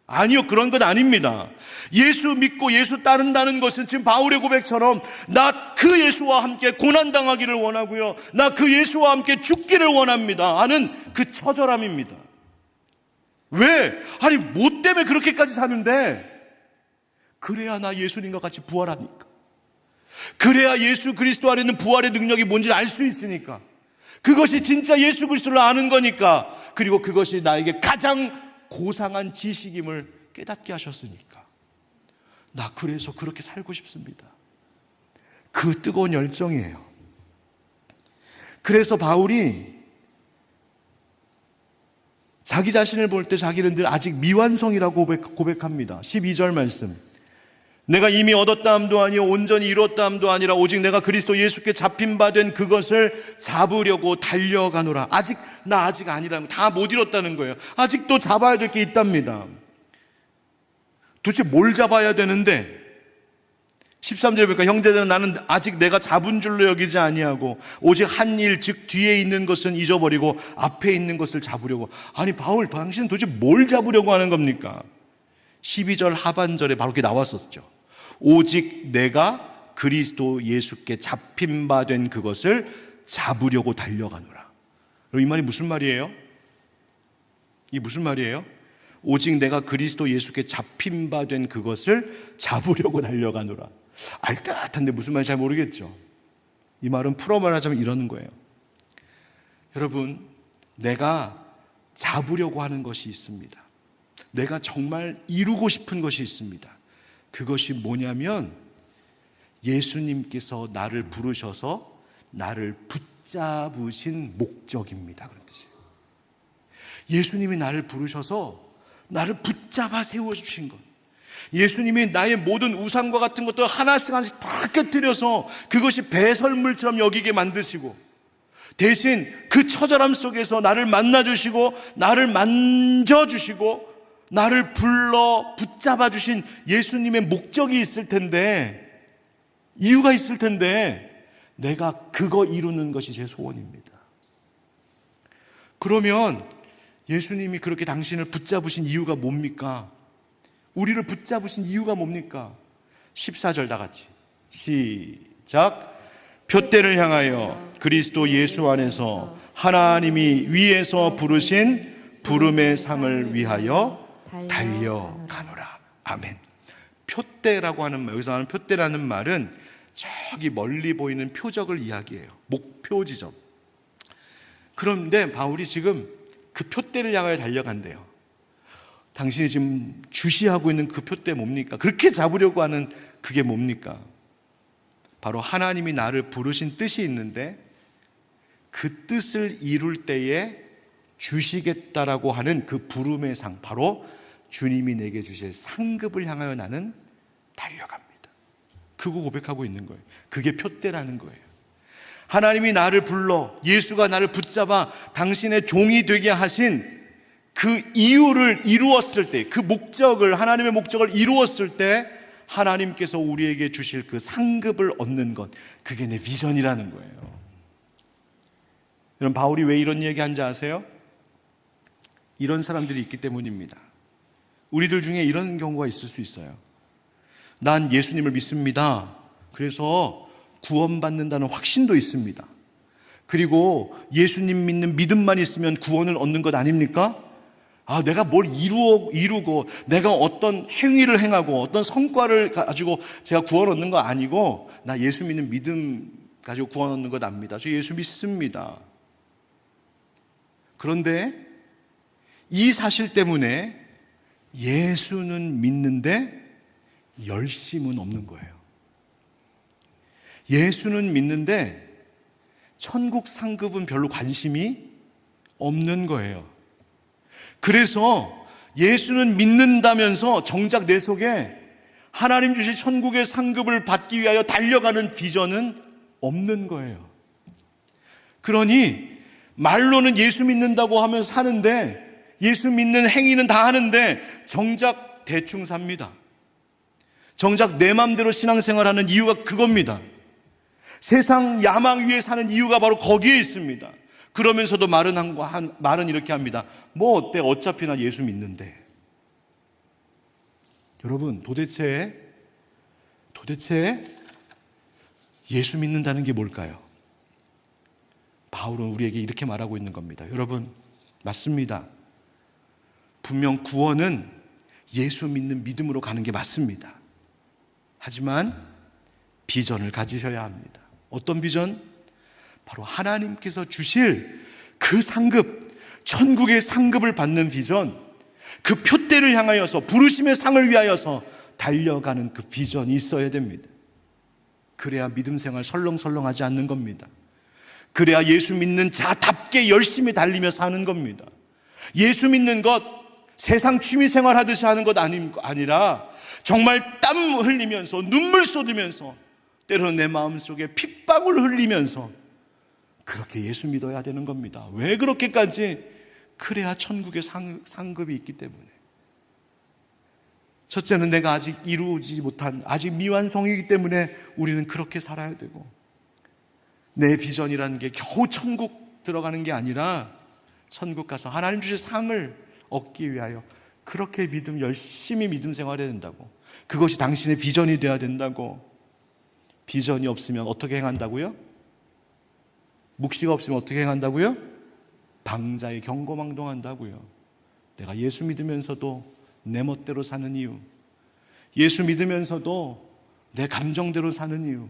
아니요, 그런 것 아닙니다. 예수 믿고 예수 따른다는 것은 지금 바울의 고백처럼 나 그 예수와 함께 고난당하기를 원하고요, 나 그 예수와 함께 죽기를 원합니다 하는 그 처절함입니다. 왜? 아니 뭐 때문에 그렇게까지 사는데? 그래야 나 예수님과 같이 부활하니까. 그래야 예수 그리스도 안에 있는 부활의 능력이 뭔지 알 수 있으니까. 그것이 진짜 예수 그리스도를 아는 거니까. 그리고 그것이 나에게 가장 고상한 지식임을 깨닫게 하셨으니까. 나 그래서 그렇게 살고 싶습니다. 그 뜨거운 열정이에요. 그래서 바울이 자기 자신을 볼 때 자기는 늘 아직 미완성이라고 고백합니다. 12절 말씀. 내가 이미 얻었다 함도 아니요 온전히 이뤘다 함도 아니라 오직 내가 그리스도 예수께 잡힌 바 된 그것을 잡으려고 달려가노라. 나 아직 아니라는 거, 다 못 이뤘다는 거예요. 아직도 잡아야 될 게 있답니다. 도대체 뭘 잡아야 되는데? 13절에 보니까 형제들은 나는 아직 내가 잡은 줄로 여기지 아니하고 오직 한 일, 즉 뒤에 있는 것은 잊어버리고 앞에 있는 것을 잡으려고. 아니 바울, 당신은 도대체 뭘 잡으려고 하는 겁니까? 12절 하반절에 바로 이렇게 나왔었죠. 오직 내가 그리스도 예수께 잡힌 바 된 그것을 잡으려고 달려가노라. 이 말이 무슨 말이에요? 이 무슨 말이에요? 오직 내가 그리스도 예수께 잡힌 바 된 그것을 잡으려고 달려가노라. 알듯한데 무슨 말인지 잘 모르겠죠. 이 말은 풀어 말하자면 이러는 거예요. 여러분, 내가 잡으려고 하는 것이 있습니다. 내가 정말 이루고 싶은 것이 있습니다. 그것이 뭐냐면 예수님께서 나를 부르셔서 나를 붙잡으신 목적입니다. 그런 뜻이에요. 예수님이 나를 부르셔서 나를 붙잡아 세워주신 것, 예수님이 나의 모든 우상과 같은 것도 하나씩 하나씩 다 깨뜨려서 그것이 배설물처럼 여기게 만드시고, 대신 그 처절함 속에서 나를 만나주시고 나를 만져주시고 나를 불러 붙잡아 주신 예수님의 목적이 있을 텐데, 이유가 있을 텐데 내가 그거 이루는 것이 제 소원입니다. 그러면 예수님이 그렇게 당신을 붙잡으신 이유가 뭡니까? 우리를 붙잡으신 이유가 뭡니까? 14절 다 같이 시작. 표대를 향하여 그리스도 예수 안에서 하나님이 위에서 부르신 부름의 상을 위하여 달려가노라. 아멘. 표대라고 하는 말, 여기서 하는 표대라는 말은 저기 멀리 보이는 표적을 이야기해요. 목표 지점. 그런데 바울이 지금 그 표대를 향하여 달려간대요. 당신이 지금 주시하고 있는 그 표대 뭡니까? 그렇게 잡으려고 하는 그게 뭡니까? 바로 하나님이 나를 부르신 뜻이 있는데 그 뜻을 이룰 때에 주시겠다라고 하는 그 부름의 상, 바로 주님이 내게 주실 상급을 향하여 나는 달려갑니다. 그거 고백하고 있는 거예요. 그게 표대라는 거예요. 하나님이 나를 불러 예수가 나를 붙잡아 당신의 종이 되게 하신 그 이유를 이루었을 때, 그 목적을, 하나님의 목적을 이루었을 때 하나님께서 우리에게 주실 그 상급을 얻는 것, 그게 내 비전이라는 거예요. 여러분, 바울이 왜 이런 얘기한지 아세요? 이런 사람들이 있기 때문입니다. 우리들 중에 이런 경우가 있을 수 있어요. 난 예수님을 믿습니다. 그래서 구원받는다는 확신도 있습니다. 그리고 예수님 믿는 믿음만 있으면 구원을 얻는 것 아닙니까? 내가 뭘 이루고 내가 어떤 행위를 행하고 어떤 성과를 가지고 제가 구원 얻는 거 아니고, 나 예수 믿는 믿음 가지고 구원 얻는 것 압니다. 저 예수 믿습니다. 그런데 이 사실 때문에 예수는 믿는데 열심은 없는 거예요. 예수는 믿는데 천국 상급은 별로 관심이 없는 거예요. 그래서 예수는 믿는다면서 정작 내 속에 하나님 주실 천국의 상급을 받기 위하여 달려가는 비전은 없는 거예요. 그러니 말로는 예수 믿는다고 하면서 사는데, 예수 믿는 행위는 다 하는데 정작 대충 삽니다. 정작 내 마음대로 신앙생활하는 이유가 그겁니다. 세상 야망 위에 사는 이유가 바로 거기에 있습니다. 그러면서도 말은 이렇게 합니다. 뭐 어때? 어차피 나 예수 믿는데. 여러분, 도대체 예수 믿는다는 게 뭘까요? 바울은 우리에게 이렇게 말하고 있는 겁니다. 여러분, 맞습니다. 분명 구원은 예수 믿는 믿음으로 가는 게 맞습니다. 하지만 비전을 가지셔야 합니다. 어떤 비전? 바로 하나님께서 주실 그 상급, 천국의 상급을 받는 비전, 그 표대를 향하여서, 부르심의 상을 위하여서 달려가는 그 비전이 있어야 됩니다. 그래야 믿음 생활 설렁설렁하지 않는 겁니다. 그래야 예수 믿는 자답게 열심히 달리며 사는 겁니다. 예수 믿는 것 세상 취미 생활 하듯이 하는 것 아니라 정말 땀 흘리면서 눈물 쏟으면서 때로는 내 마음속에 핏방울 흘리면서 그렇게 예수 믿어야 되는 겁니다. 왜 그렇게까지? 그래야 천국의 상급이 있기 때문에. 첫째는 내가 아직 이루지 못한, 아직 미완성이기 때문에 우리는 그렇게 살아야 되고, 내 비전이라는 게 겨우 천국 들어가는 게 아니라 천국 가서 하나님 주실 상을 얻기 위하여 그렇게 열심히 믿음 생활해야 된다고. 그것이 당신의 비전이 되어야 된다고. 비전이 없으면 어떻게 행한다고요? 묵시가 없으면 어떻게 행한다고요? 방자에 경거망동한다고요. 내가 예수 믿으면서도 내 멋대로 사는 이유, 예수 믿으면서도 내 감정대로 사는 이유,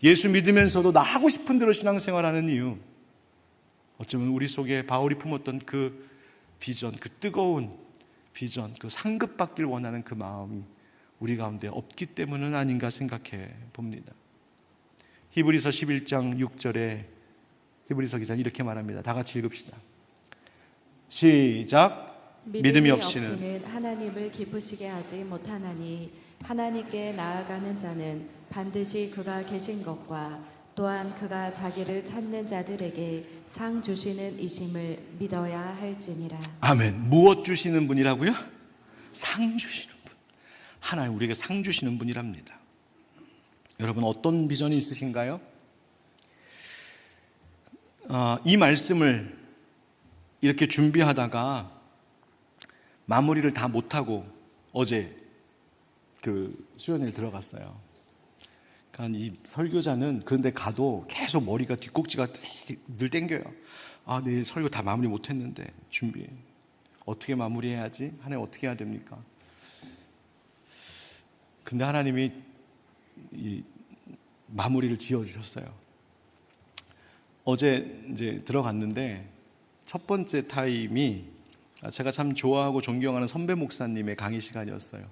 예수 믿으면서도 나 하고 싶은 대로 신앙생활하는 이유, 어쩌면 우리 속에 바울이 품었던 그 비전, 그 뜨거운 비전, 그 상급받길 원하는 그 마음이 우리 가운데 없기 때문은 아닌가 생각해 봅니다. 히브리서 11장 6절에 히브리서 기자는 이렇게 말합니다. 다 같이 읽읍시다. 시작. 믿음이 없이는 하나님을 기쁘시게 하지 못하나니 하나님께 나아가는 자는 반드시 그가 계신 것과 또한 그가 자기를 찾는 자들에게 상 주시는 이심을 믿어야 할지니라. 아멘. 무엇 주시는 분이라고요? 상 주시는 분. 하나님 우리에게 상 주시는 분이랍니다. 여러분 어떤 비전이 있으신가요? 이 말씀을 이렇게 준비하다가 마무리를 다 못하고 어제 그 수련회를 들어갔어요. 그러니까 이 설교자는 그런데 가도 계속 머리가 뒷꼭지가 늘 땡겨요. 아, 내일 설교 다 마무리 못했는데 준비 어떻게 마무리해야지? 하나님 어떻게 해야 됩니까? 근데 하나님이 이 마무리를 지어주셨어요. 어제 이제 들어갔는데 첫 번째 타임이 제가 참 좋아하고 존경하는 선배 목사님의 강의 시간이었어요.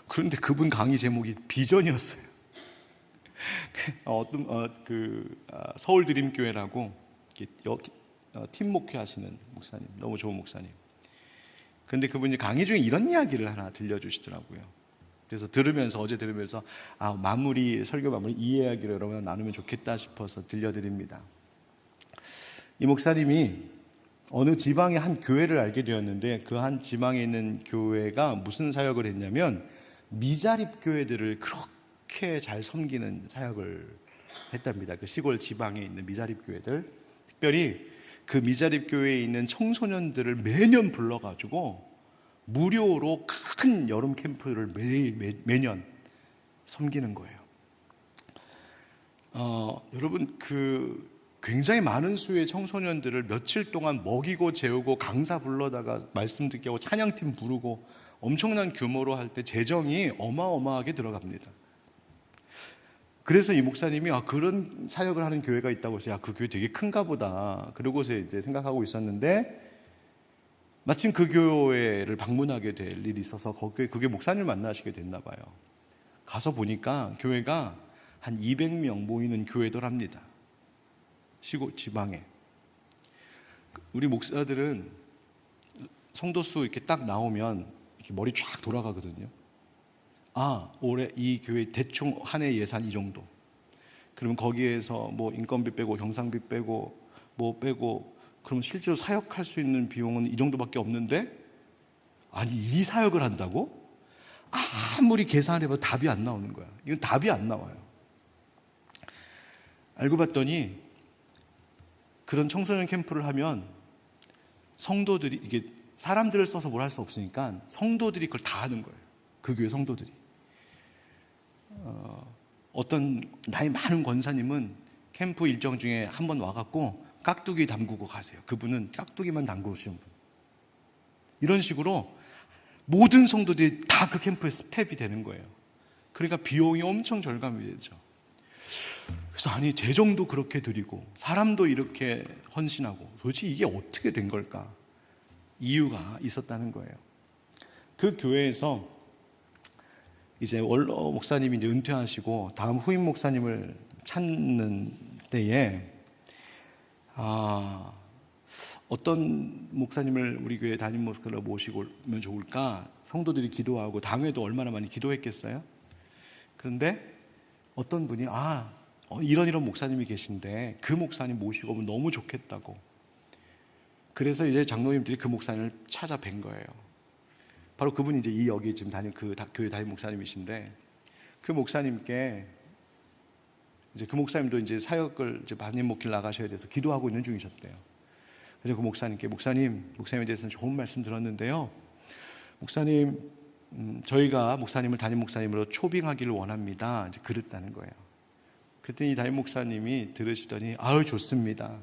그런데 그분 강의 제목이 비전이었어요. 서울 드림교회라고 팀 목회하시는 목사님, 너무 좋은 목사님. 그런데 그분이 강의 중에 이런 이야기를 하나 들려주시더라고요. 그래서 어제 들으면서 설교 마무리 이 이야기를 여러분 나누면 좋겠다 싶어서 들려드립니다. 이 목사님이 어느 지방의 한 교회를 알게 되었는데 그 한 지방에 있는 교회가 무슨 사역을 했냐면 미자립 교회들을 그렇게 잘 섬기는 사역을 했답니다. 그 시골 지방에 있는 미자립 교회들, 특별히 그 미자립 교회에 있는 청소년들을 매년 불러가지고 무료로 큰 여름 캠프를 매년 섬기는 거예요. 여러분 굉장히 많은 수의 청소년들을 며칠 동안 먹이고 재우고 강사 불러다가 말씀 듣게 하고 찬양팀 부르고 엄청난 규모로 할 때 재정이 어마어마하게 들어갑니다. 그래서 이 목사님이 그런 사역을 하는 교회가 있다고 해서 그 교회 되게 큰가 보다 그러고서 이제 생각하고 있었는데 마침 그 교회를 방문하게 될 일이 있어서 그게 목사님을 만나시게 됐나 봐요. 가서 보니까 교회가 한 200명 모이는 교회더랍니다. 시골 지방에. 우리 목사들은 성도수 이렇게 딱 나오면 이렇게 머리 쫙 돌아가거든요. 올해 이 교회 대충 한 해 예산 이 정도. 그러면 거기에서 뭐 인건비 빼고 경상비 빼고 뭐 빼고 그러면 실제로 사역할 수 있는 비용은 이 정도밖에 없는데 이 사역을 한다고? 아무리 계산해봐도 답이 안 나오는 거야. 이건 답이 안 나와요. 알고 봤더니 그런 청소년 캠프를 하면 성도들이 이게 사람들을 써서 뭘 할 수 없으니까 성도들이 그걸 다 하는 거예요. 그 교회 성도들이. 어떤 나이 많은 권사님은 캠프 일정 중에 한번 와갖고 깍두기 담그고 가세요. 그분은 깍두기만 담그시는 분. 이런 식으로 모든 성도들이 다 그 캠프에 스텝이 되는 거예요. 그러니까 비용이 엄청 절감이 되죠. 그래서 재정도 그렇게 드리고 사람도 이렇게 헌신하고 도대체 이게 어떻게 된 걸까? 이유가 있었다는 거예요. 그 교회에서 이제 원로 목사님이 이제 은퇴하시고 다음 후임 목사님을 찾는 때에 어떤 목사님을 우리 교회 담임 목사로 모시고 오면 좋을까? 성도들이 기도하고 당회도 얼마나 많이 기도했겠어요? 그런데 어떤 분이 이런 목사님이 계신데 그 목사님 모시고 오면 너무 좋겠다고. 그래서 이제 장로님들이 그 목사님을 찾아뵌 거예요. 바로 그분이 이제 여기 지금 그 교회 담임 목사님이신데 그 목사님께 이제 그 목사님도 이제 사역을 이제 담임 목회를 나가셔야 돼서 기도하고 있는 중이셨대요. 그래서 그 목사님께 목사님에 대해서는 좋은 말씀 들었는데요. 목사님, 저희가 목사님을 담임 목사님으로 초빙하기를 원합니다. 이제 그랬다는 거예요. 그랬더니 이 담임 목사님이 들으시더니 좋습니다.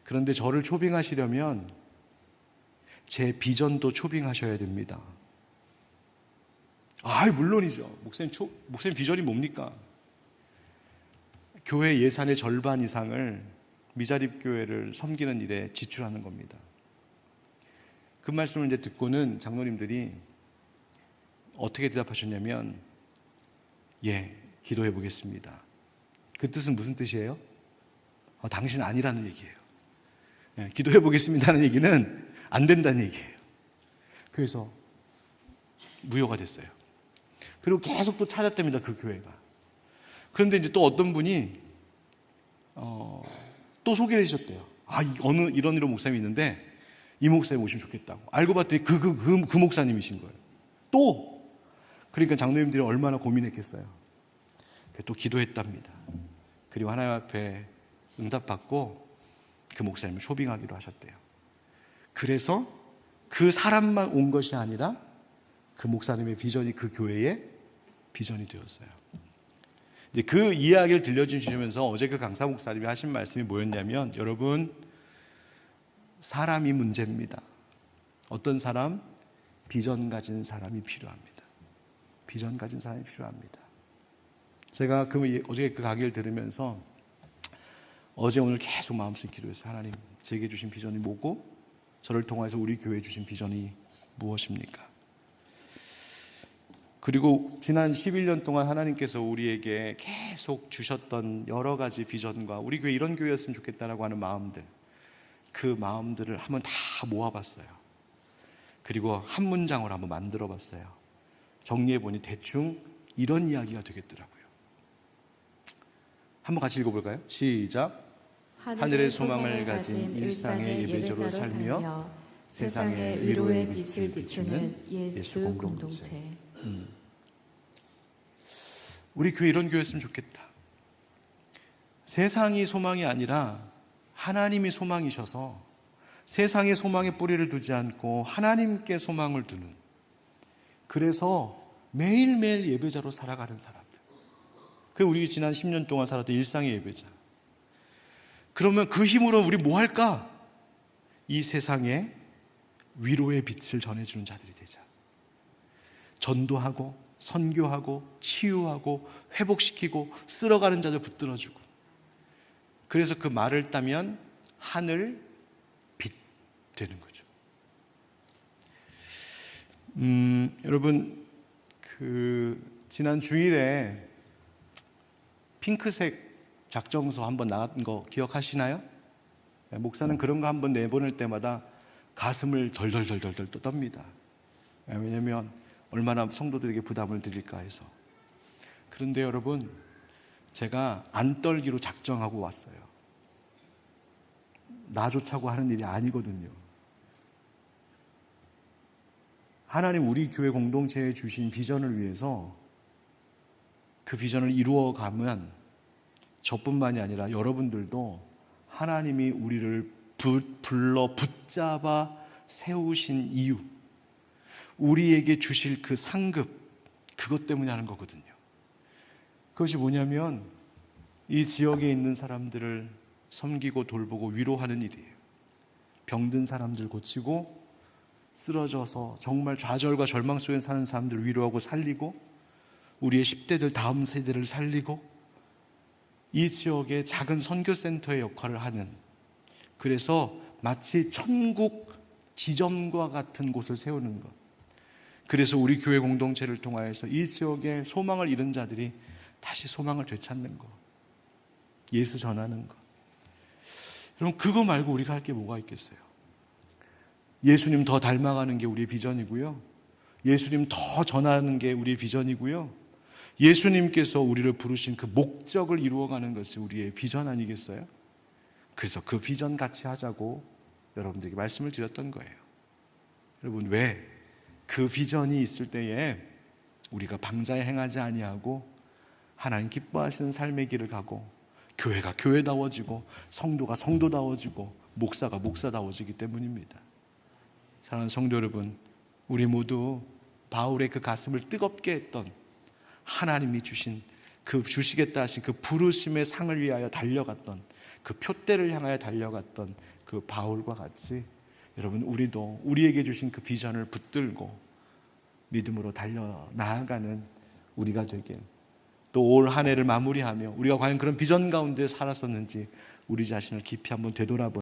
그런데 저를 초빙하시려면 제 비전도 초빙하셔야 됩니다. 물론이죠. 목사님 비전이 뭡니까? 교회 예산의 절반 이상을 미자립교회를 섬기는 일에 지출하는 겁니다. 그 말씀을 이제 듣고는 장로님들이 어떻게 대답하셨냐면, 예, 기도해 보겠습니다. 그 뜻은 무슨 뜻이에요? 당신 아니라는 얘기예요. 예, 기도해 보겠습니다는 얘기는 안 된다는 얘기예요. 그래서 무효가 됐어요. 그리고 계속 또 찾았답니다, 그 교회가. 그런데 이제 또 어떤 분이 또 소개를 해주셨대요. 이런 목사님이 있는데 이 목사님 오시면 좋겠다고. 알고 봤더니 그 목사님이신 거예요. 또 그러니까 장로님들이 얼마나 고민했겠어요. 또 기도했답니다. 그리고 하나님 앞에 응답받고 그 목사님을 초빙하기로 하셨대요. 그래서 그 사람만 온 것이 아니라 그 목사님의 비전이 그 교회의 비전이 되었어요. 이제 그 이야기를 들려주시면서 어제 그 강사 목사님이 하신 말씀이 뭐였냐면, 여러분, 사람이 문제입니다. 어떤 사람? 비전 가진 사람이 필요합니다. 비전 가진 사람이 필요합니다. 제가 어제 그 강의를 들으면서 어제 오늘 계속 마음속에 기도했어요. 하나님, 제게 주신 비전이 뭐고 저를 통해서 우리 교회에 주신 비전이 무엇입니까? 그리고 지난 11년 동안 하나님께서 우리에게 계속 주셨던 여러 가지 비전과 우리 교회 이런 교회였으면 좋겠다라고 하는 마음들, 그 마음들을 한번 다 모아봤어요. 그리고 한 문장으로 한번 만들어봤어요. 정리해보니 대충 이런 이야기가 되겠더라고요. 한번 같이 읽어볼까요? 시작. 하늘의 소망을 가진 일상의 예배자로 살며 세상에 위로의 빛을 비추는 예수 공동체. 우리 교회 이런 교회였으면 좋겠다. 세상이 소망이 아니라 하나님이 소망이셔서 세상의 소망에 뿌리를 두지 않고 하나님께 소망을 두는, 그래서 매일매일 예배자로 살아가는 사람들. 그게 우리 지난 10년 동안 살았던 일상의 예배자. 그러면 그 힘으로 우리 뭐 할까? 이 세상에 위로의 빛을 전해주는 자들이 되자. 전도하고 선교하고 치유하고 회복시키고 쓸어가는 자들 붙들어주고. 그래서 그 말을 따면 하늘 빛 되는 거죠. 여러분, 지난 주일에 핑크색 작정서 한번 나간 거 기억하시나요? 목사는 그런 거 한번 내보낼 때마다 가슴을 덜덜덜덜 떱니다. 왜냐하면 얼마나 성도들에게 부담을 드릴까 해서. 그런데 여러분, 제가 안 떨기로 작정하고 왔어요. 나조차고 하는 일이 아니거든요. 하나님 우리 교회 공동체에 주신 비전을 위해서 그 비전을 이루어가면 저뿐만이 아니라 여러분들도 하나님이 우리를 불러 붙잡아 세우신 이유, 우리에게 주실 그 상급, 그것 때문에 하는 거거든요. 그것이 뭐냐면 이 지역에 있는 사람들을 섬기고 돌보고 위로하는 일이에요. 병든 사람들 고치고, 쓰러져서 정말 좌절과 절망 속에 사는 사람들을 위로하고 살리고, 우리의 10대들 다음 세대를 살리고, 이 지역의 작은 선교센터의 역할을 하는, 그래서 마치 천국 지점과 같은 곳을 세우는 것. 그래서 우리 교회 공동체를 통하여서 이 지역에 소망을 잃은 자들이 다시 소망을 되찾는 것, 예수 전하는 것. 여러분, 그거 말고 우리가 할 게 뭐가 있겠어요? 예수님 더 닮아가는 게 우리의 비전이고요, 예수님 더 전하는 게 우리의 비전이고요, 예수님께서 우리를 부르신 그 목적을 이루어가는 것이 우리의 비전 아니겠어요? 그래서 그 비전 같이 하자고 여러분들에게 말씀을 드렸던 거예요. 여러분, 왜? 그 비전이 있을 때에 우리가 방자에 행하지 아니하고 하나님 기뻐하시는 삶의 길을 가고, 교회가 교회다워지고 성도가 성도다워지고 목사가 목사다워지기 때문입니다. 사랑하는 성도 여러분, 우리 모두 바울의 그 가슴을 뜨겁게 했던, 하나님이 주신 그 주시겠다 하신 그 부르심의 상을 위하여 달려갔던, 그 표대를 향하여 달려갔던 그 바울과 같이 여러분 우리도 우리에게 주신 그 비전을 붙들고 믿음으로 달려 나아가는 우리가 되길, 또 올 한 해를 마무리하며 우리가 과연 그런 비전 가운데 살았었는지 우리 자신을 깊이 한번 되돌아보는